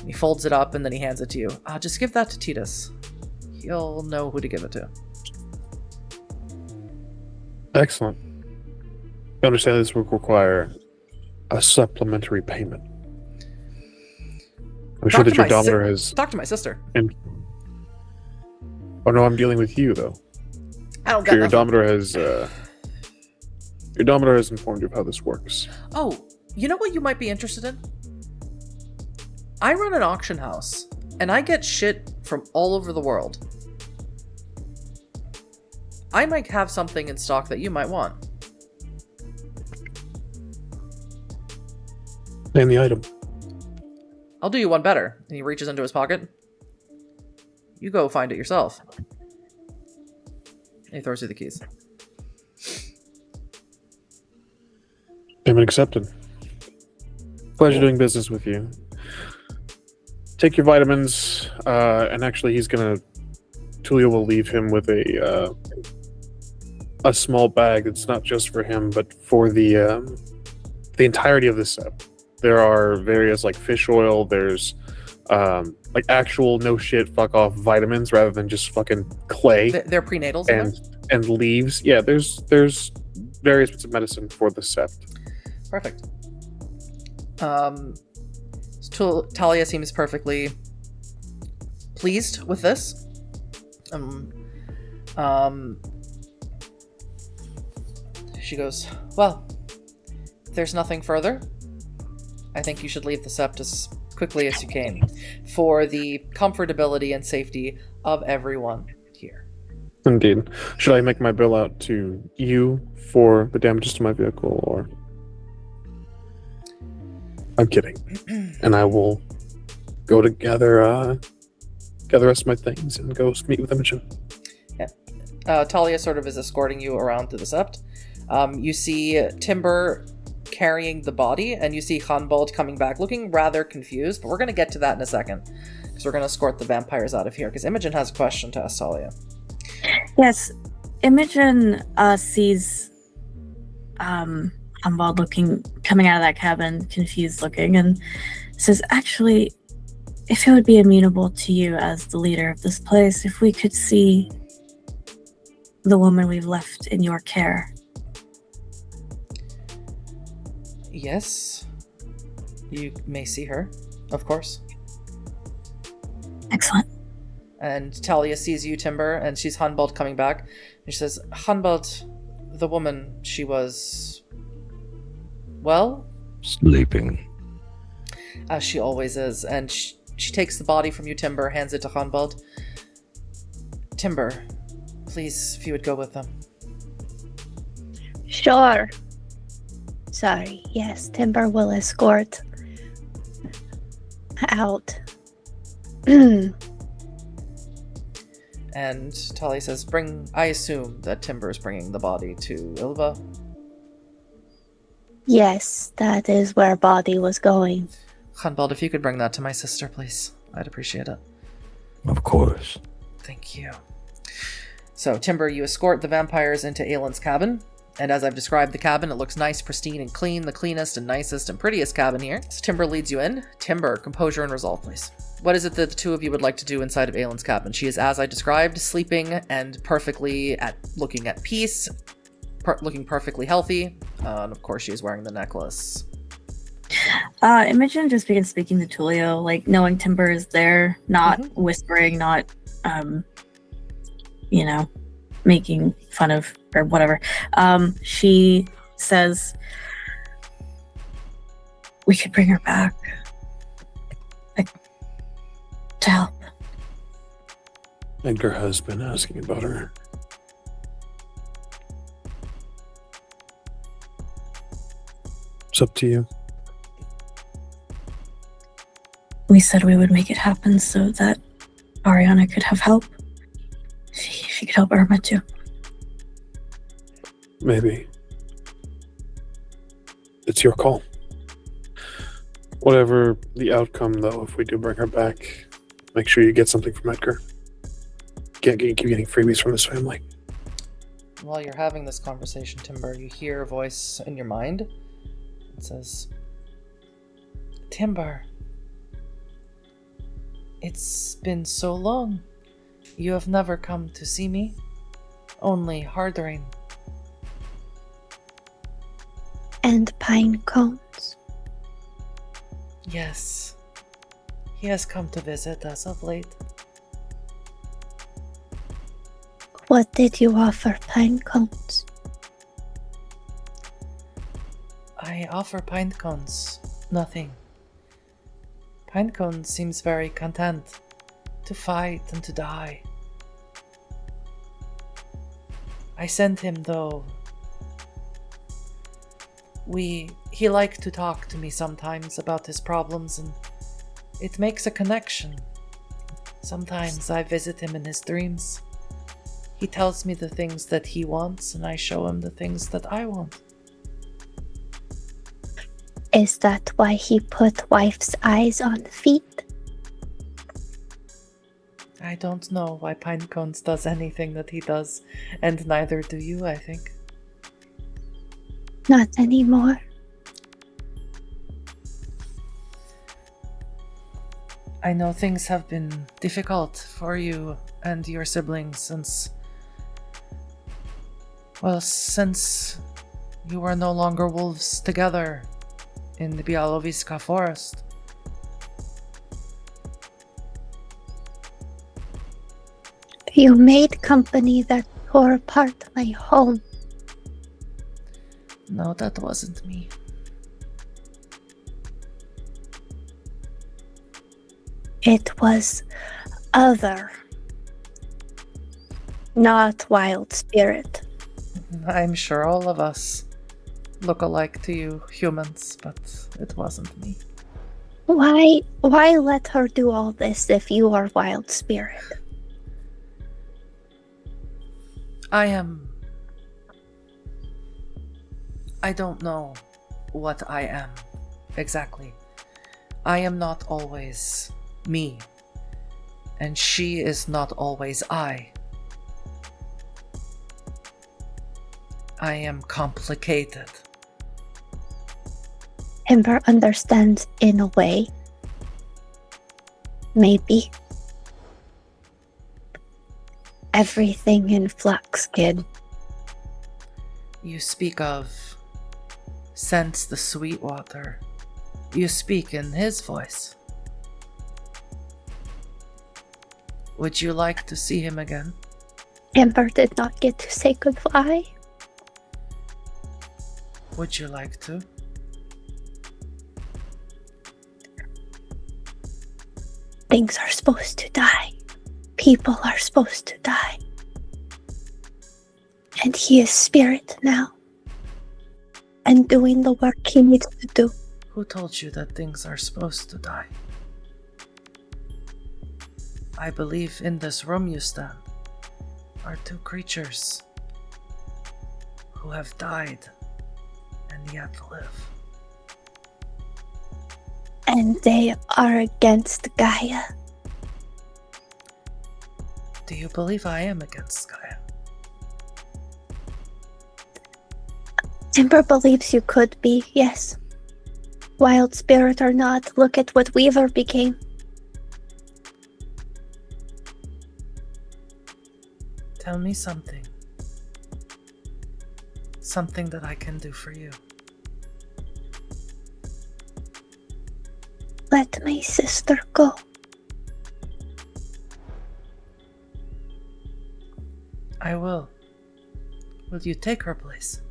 He folds it up and then he hands it to you. Just give that to Titus. He'll know who to give it to. Excellent. I understand this will require a supplementary payment. I'm sure that your domitor has... Talk to my sister. Oh no, I'm dealing with you though. I don't get your domitor has... Your domitor has informed you of how this works. Oh, you know what you might be interested in? I run an auction house, and I get shit from all over the world. I might have something in stock that you might want. Name the item. I'll do you one better. And he reaches into his pocket. You go find it yourself. He throws you the keys. Payment accepted. Pleasure doing business with you. Take your vitamins, and actually Tullio will leave him with a small bag that's not just for him, but for the entirety of the set. There are various like fish oil, there's like actual no shit fuck off vitamins rather than just fucking clay. They're prenatals and leaves. Yeah, there's various bits of medicine for the set. Perfect. Talia seems perfectly pleased with this. She goes, well, if there's nothing further, I think you should leave the sept as quickly as you came for the comfortability and safety of everyone here. Indeed. Should I make my bill out to you for the damages to my vehicle, or... I'm kidding. And I will go to gather the rest of my things and go meet with Imogen. Yeah. Talia sort of is escorting you around to the sept. You see Timber carrying the body, and you see Ganbold coming back looking rather confused, but we're going to get to that in a second, because we're going to escort the vampires out of here, because Imogen has a question to ask Talia. Yes, Imogen sees Ganbold coming out of that cabin, confused looking, and says, actually, if it would be amenable to you as the leader of this place, if we could see the woman we've left in your care. Yes, you may see her, of course. Excellent. And Talia sees you, Timber, and she's Ganbold coming back. And she says, Ganbold, the woman, she was... well? Sleeping. As she always is. And she takes the body from you, Timber, hands it to Ganbold. Timber, please, if you would go with them. Sure. Sorry, yes, Timber will escort out. And Talia says, I assume that Timber is bringing the body to Ilva? Yes, that is where body was going. Ganbold, if you could bring that to my sister, please. I'd appreciate it. Of course. Thank you. So, Timber, you escort the vampires into Aylin's cabin. And as I've described the cabin, it looks nice, pristine, and clean. The cleanest and nicest and prettiest cabin here. So Timber leads you in. Timber, composure and resolve, please. What is it that the two of you would like to do inside of Aylin's cabin? She is, as I described, sleeping and perfectly looking at peace, looking perfectly healthy. And of course, she is wearing the necklace. Imogen just begins speaking to Tullio, like knowing Timber is there, not whispering, not, making fun of or whatever. She says, we could bring her back, like, to help. Edgar has been asking about her. It's up to you. We said we would make it happen so that Ariana could have help. She could help Irma too. Maybe. It's your call. Whatever the outcome, though, if we do bring her back, make sure you get something from Edgar. Can't keep getting freebies from this family. While you're having this conversation, Timber, you hear a voice in your mind. It says, Timber, it's been so long. You have never come to see me. Only Hardering. And pine cones. Yes. He has come to visit as of late. What did you offer pine cones? I offer Pinecones nothing. Pinecone seems very content to fight and to die. I sent him, though. He liked to talk to me sometimes about his problems, and it makes a connection. Sometimes I visit him in his dreams. He tells me the things that he wants, and I show him the things that I want. Is that why he put wife's eyes on feet? I don't know why Pinecones does anything that he does, and neither do you, I think. Not anymore. I know things have been difficult for you and your siblings since you were no longer wolves together in the Bialowiska forest. You made company that tore apart my home. No, that wasn't me. It was other. Not wild spirit. I'm sure all of us look alike to you humans, but it wasn't me. Why let her do all this if you are wild spirit? I don't know what I am exactly. I am not always me, and she is not always I. I am complicated. Ember understands in a way. Maybe. Everything in flux, kid. You speak of sense the sweet water. You speak in his voice. Would you like to see him again? Ember did not get to say goodbye. Would you like to? Things are supposed to die. People are supposed to die. And he is spirit now. And doing the work he needs to do. Who told you that things are supposed to die? I believe in this room you stand are two creatures who have died and yet live. And they are against Gaia. Do you believe I am against Gaia? Ember believes you could be, yes. Wild spirit or not, look at what Weaver became. Tell me something. Something that I can do for you. Let my sister go. I will. Will you take her place?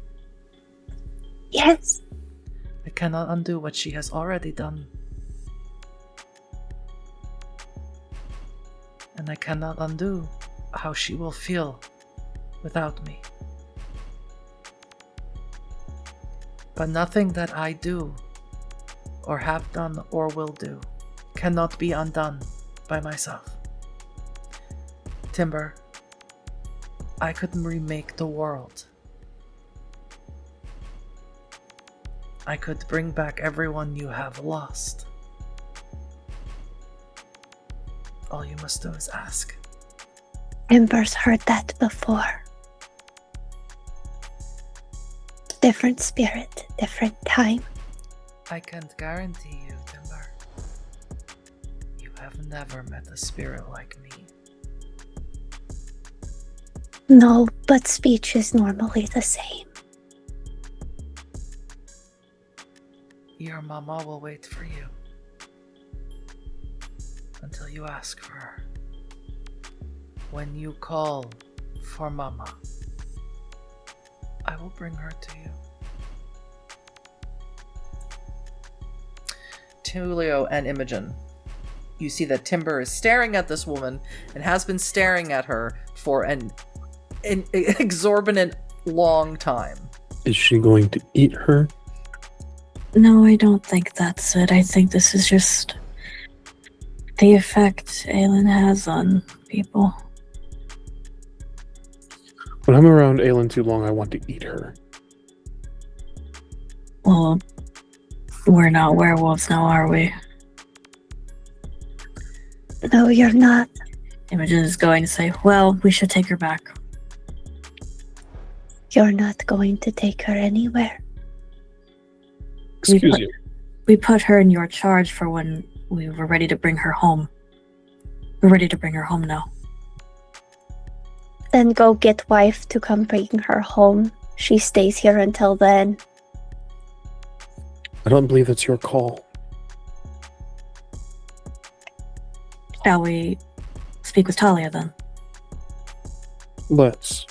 Yes. I cannot undo what she has already done. And I cannot undo how she will feel without me. But nothing that I do, or have done, or will do, cannot be undone by myself. Timber, I could remake the world. I could bring back everyone you have lost. All you must do is ask. Ember's heard that before. Different spirit, different time. I can't guarantee you, Timber. You have never met a spirit like me. No, but speech is normally the same. Your mama will wait for you until you ask for her. When you call for mama, I will bring her to you. Tullio and Imogen, you see that Timber is staring at this woman and has been staring at her for an exorbitant long time. Is she going to eat her? No, I don't think that's it. I think this is just the effect Aelin has on people. When I'm around Aelin too long, I want to eat her. Well, we're not werewolves now, are we? No, you're not. Imogen is going to say, well, we should take her back. You're not going to take her anywhere. Excuse you. We put her in your charge for when we were ready to bring her home. We're ready to bring her home now. Then go get wife to come bring her home. She stays here until then. I don't believe it's your call. Shall we speak with Talia then? Let's.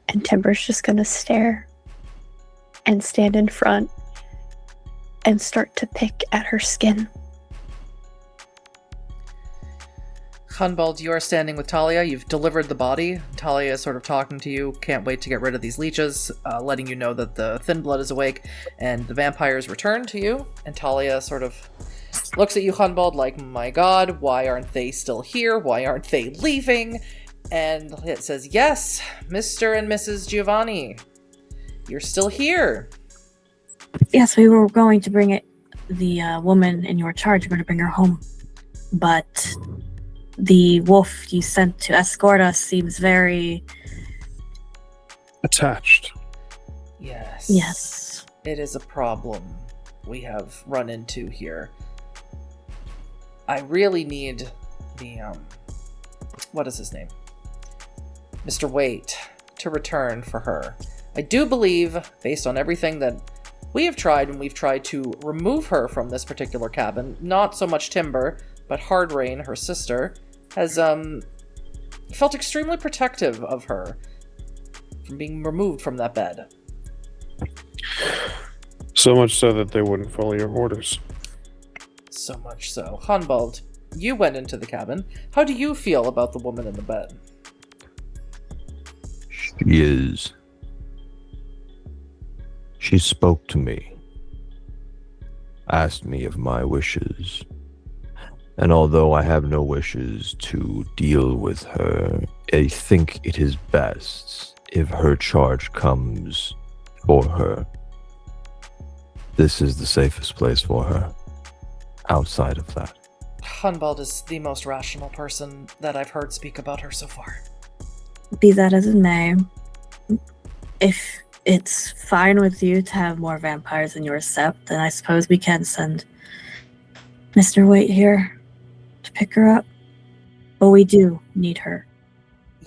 And Timber's just gonna stare and stand in front and start to pick at her skin. Ganbold, you are standing with Talia. You've delivered the body. Talia is sort of talking to you. Can't wait to get rid of these leeches, letting you know that the thin blood is awake and the vampires return to you. And Talia sort of looks at you, Ganbold, like, my god, why aren't they still here? Why aren't they leaving? And it says, yes, Mr. and Mrs. Giovanni, you're still here. Yes, we were going to bring the woman in your charge. We're going to bring her home. But the wolf you sent to escort us seems very... Attached. Yes. Yes. It is a problem we have run into here. I really need the, what is his name? Mr. Waite to return for her. I do believe, based on everything that we have tried, and we've tried to remove her from this particular cabin, not so much Timber, but Hardrain, her sister, has felt extremely protective of her from being removed from that bed. So much so that they wouldn't follow your orders. So much so. Ganbold, you went into the cabin. How do you feel about the woman in the bed? She spoke to me, asked me of my wishes, and although I have no wishes to deal with her, I think it is best if her charge comes for her. This is the safest place for her. Outside of that, Ganbold is the most rational person that I've heard speak about her so far. Be that as it may, if it's fine with you to have more vampires in your sept, then I suppose we can send Mr. Waite here to pick her up. But we do need her.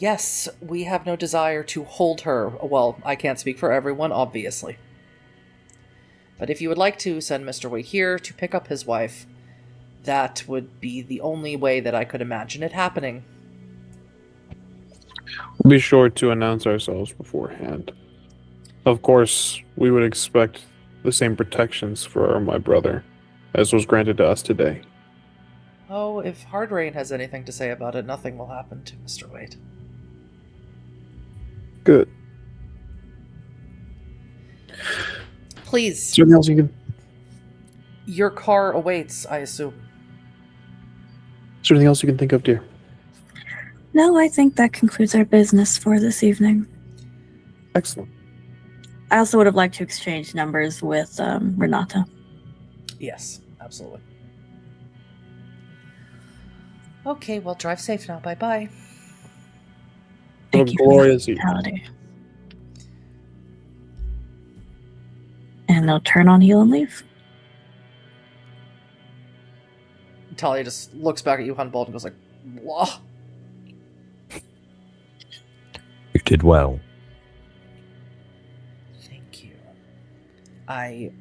Yes, we have no desire to hold her. Well, I can't speak for everyone, obviously. But if you would like to send Mr. Waite here to pick up his wife, that would be the only way that I could imagine it happening. We'll be sure to announce ourselves beforehand. Of course, we would expect the same protections for my brother, as was granted to us today. Oh, if Hardrain has anything to say about it, nothing will happen to Mr. Waite. Good. Please. Is there anything else you can... Your car awaits, I assume. Is there anything else you can think of, dear? No, I think that concludes our business for this evening. Excellent. I also would have liked to exchange numbers with Renata. Yes, absolutely. Okay, well, drive safe now. Bye-bye. Thank Have you a glorious evening. hospitality. And they'll turn on heel and leave. Talia just looks back at you, Ganbold, and goes like, "Whoa." you did well. Thank you. I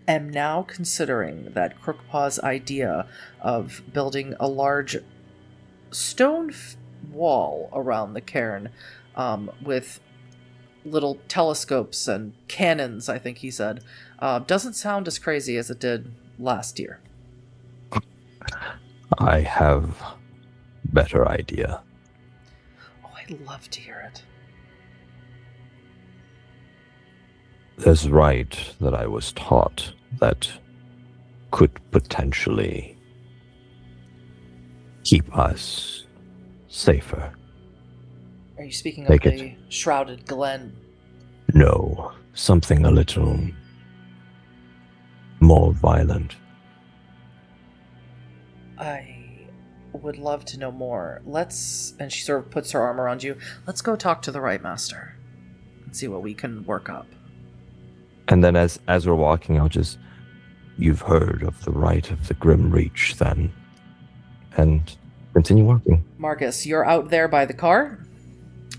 am now considering that Crookpaw's idea of building a large stone wall around the cairn with little telescopes and cannons, I think he said, doesn't sound as crazy as it did last year. I have better idea. Oh, I'd love to hear it. There's right that I was taught that could potentially keep us safer. Are you speaking of Take it. the Shrouded Glen? No, something a little more violent. I would love to know more. And she sort of puts her arm around you. Let's go talk to the Right Master and see what we can work up. And then as we're walking, you've heard of the Rite of the Grim Reach then, and continue walking. Markus, you're out there by the car,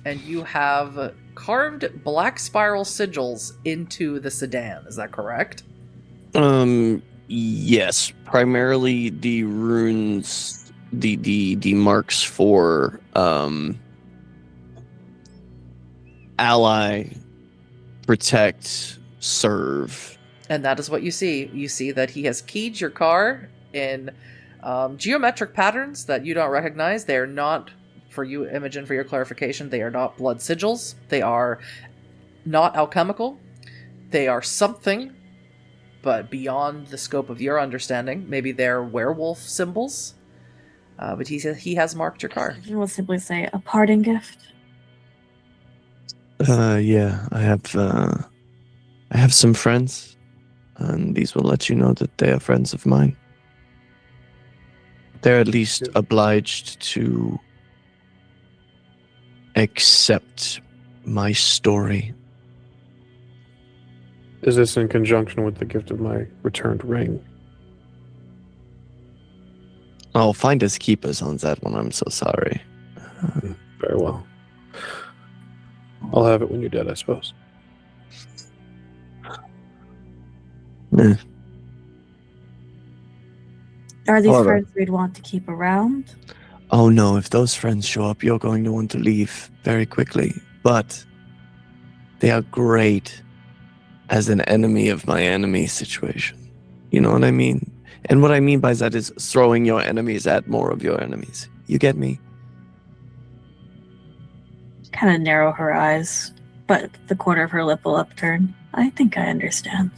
and you have carved black spiral sigils into the sedan. Is that correct? Yes, primarily the runes, the marks for ally, protect, serve. And that is what you see. You see that he has keyed your car in geometric patterns that you don't recognize. They are not, for you, Imogen, for your clarification, they are not blood sigils. They are not alchemical. They are something, but beyond the scope of your understanding. Maybe they're werewolf symbols. But he has marked your car. We'll simply say a parting gift. Yeah, I have some friends, and these will let you know that they are friends of mine. They're at least obliged to accept my story. Is this in conjunction with the gift of my returned ring? I'll find us keepers on that one. I'm so sorry. Very well. I'll have it when you're dead, I suppose. Are these However- friends we'd want to keep around? Oh no, if those friends show up, you're going to want to leave very quickly. But they are great as an enemy of my enemy situation. You know what I mean? And what I mean by that is throwing your enemies at more of your enemies. You get me? Kind of narrow her eyes, but the corner of her lip will upturn. I think I understand.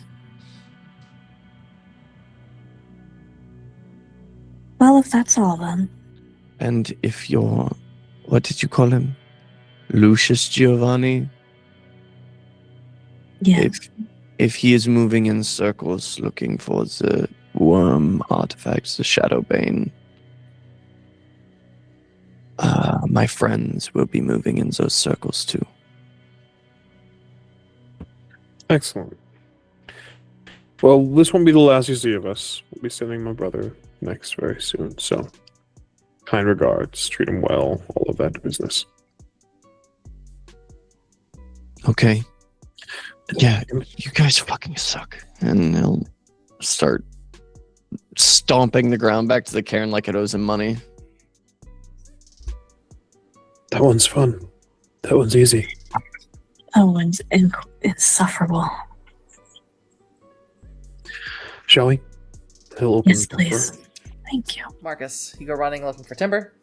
Well, if that's all then. And if you're... What did you call him? Lucius Giovanni? Yeah. If he is moving in circles looking for the worm artifacts, the Shadow Bane, my friends will be moving in those circles too. Excellent. Well, this won't be the last you see of us. We'll be sending my brother next very soon, so kind regards, treat him well, all of that business. Okay. Yeah, you guys fucking suck. And he'll start stomping the ground back to the cairn like it owes him money. That one's fun. That one's easy. That one's insufferable. Shall we? He'll open Yes, the door. please. Thank you. Markus, you go running looking for Timber.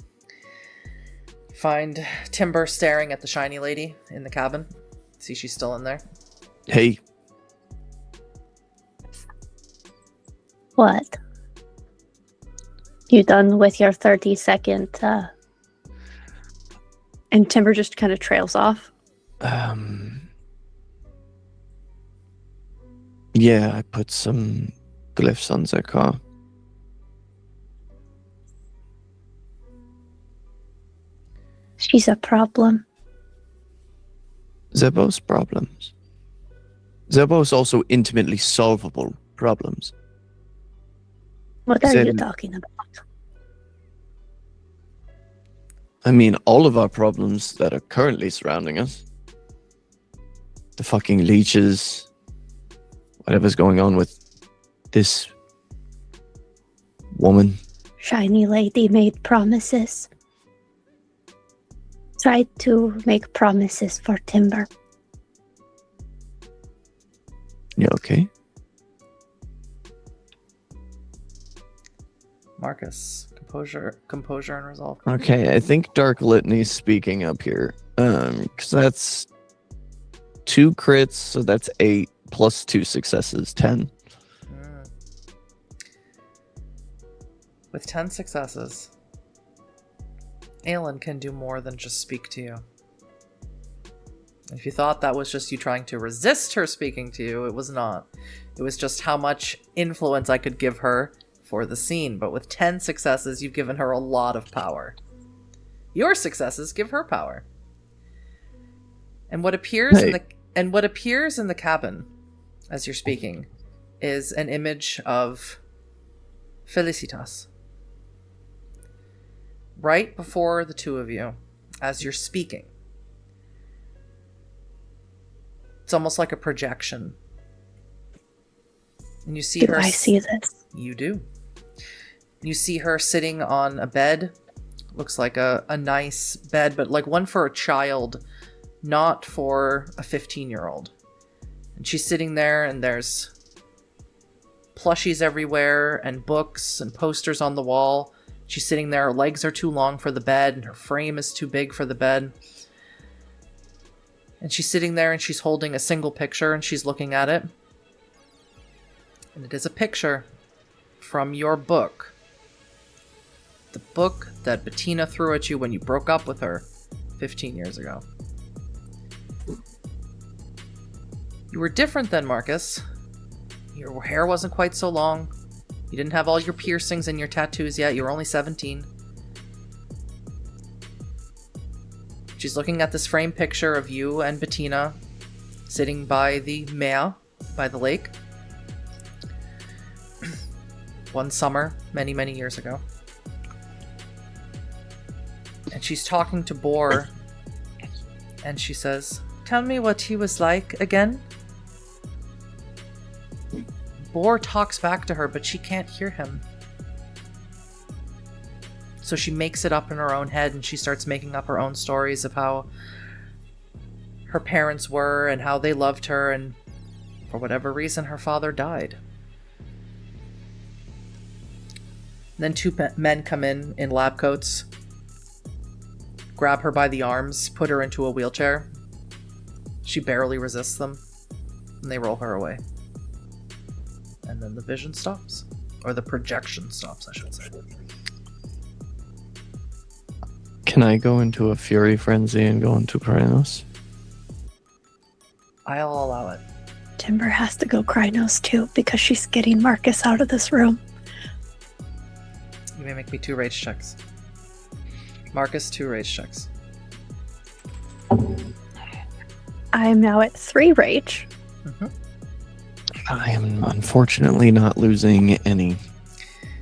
Find Timber staring at the shiny lady in the cabin. See she's still in there. Hey, What? You done with your 30-second, And Timber just kind of trails off. yeah, I put some glyphs on their car. she's a problem. They're both problems. They're both also intimately solvable problems. What are you Then- talking about? I mean, all of our problems that are currently surrounding us. The fucking leeches. Whatever's going on with this woman. Shiny lady made promises. Tried to make promises for Timber. Yeah, okay. Markus, composure and resolve. Okay, I think Dark Litany's speaking up here. Because that's 2 crits, so that's 8. plus 2 successes, 10. With 10 successes, Aelin can do more than just speak to you. If you thought that was just you trying to resist her speaking to you, it was not. It was just how much influence I could give her for the scene. But with 10 successes, you've given her a lot of power. Your successes give her power. And what appears in the cabin as you're speaking is an image of Felicitas. Right before the two of you, as you're speaking. It's almost like a projection. And you see her. I see this? You do. You see her sitting on a bed. Looks like a nice bed, but like one for a child, not for a 15-year-old. And she's sitting there, and there's plushies everywhere, and books, and posters on the wall. She's sitting there, her legs are too long for the bed, and her frame is too big for the bed. And she's sitting there, and she's holding a single picture, and she's looking at it. And it is a picture from your book. The book that Bettina threw at you when you broke up with her 15 years ago. You were different then, Markus. Your hair wasn't quite so long. You didn't have all your piercings and your tattoos yet. You were only 17. She's looking at this framed picture of you and Bettina sitting by the Mea, by the lake. One summer, many, many years ago. And she's talking to Boar, and she says, "Tell me what he was like again." Boar talks back to her, but she can't hear him. So she makes it up in her own head, and she starts making up her own stories of how her parents were and how they loved her, and for whatever reason her father died. And then two men come in lab coats, grab her by the arms, put her into a wheelchair. She barely resists them, and they roll her away. And then the vision stops. Or the projection stops, I should say. Can I go into a fury frenzy and go into Krynos? I'll allow it. Timber has to go Krynos too, because she's getting Markus out of this room. You may make me 2 rage checks. Markus, 2 rage checks. I am now at 3 rage. Mm-hmm. I am unfortunately not losing any.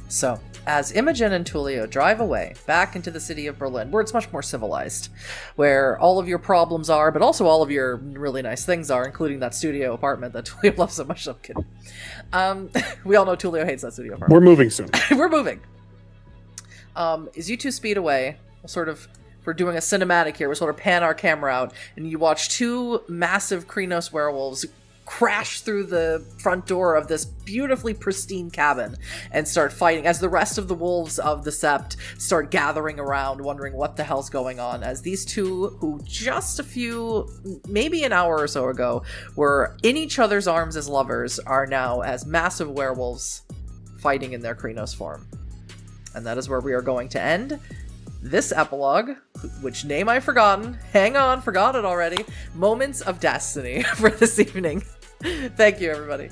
So, as Imogen and Tullio drive away back into the city of Berlin, where it's much more civilized, where all of your problems are, but also all of your really nice things are, including that studio apartment that Tullio loves so much. I'm kidding. We all know Tullio hates that studio apartment. We're moving soon. We're moving. As you two speed away, we're doing a cinematic here. We'll sort of pan our camera out, and you watch 2 massive Krynos werewolves crash through the front door of this beautifully pristine cabin and start fighting as the rest of the wolves of the Sept start gathering around, wondering what the hell's going on, as these 2, who just maybe an hour or so ago, were in each other's arms as lovers, are now as massive werewolves fighting in their Krynos form. And that is where we are going to end this epilogue, which name I've forgotten. Hang on, forgot it already. Moments of Destiny for this evening. Thank you, everybody.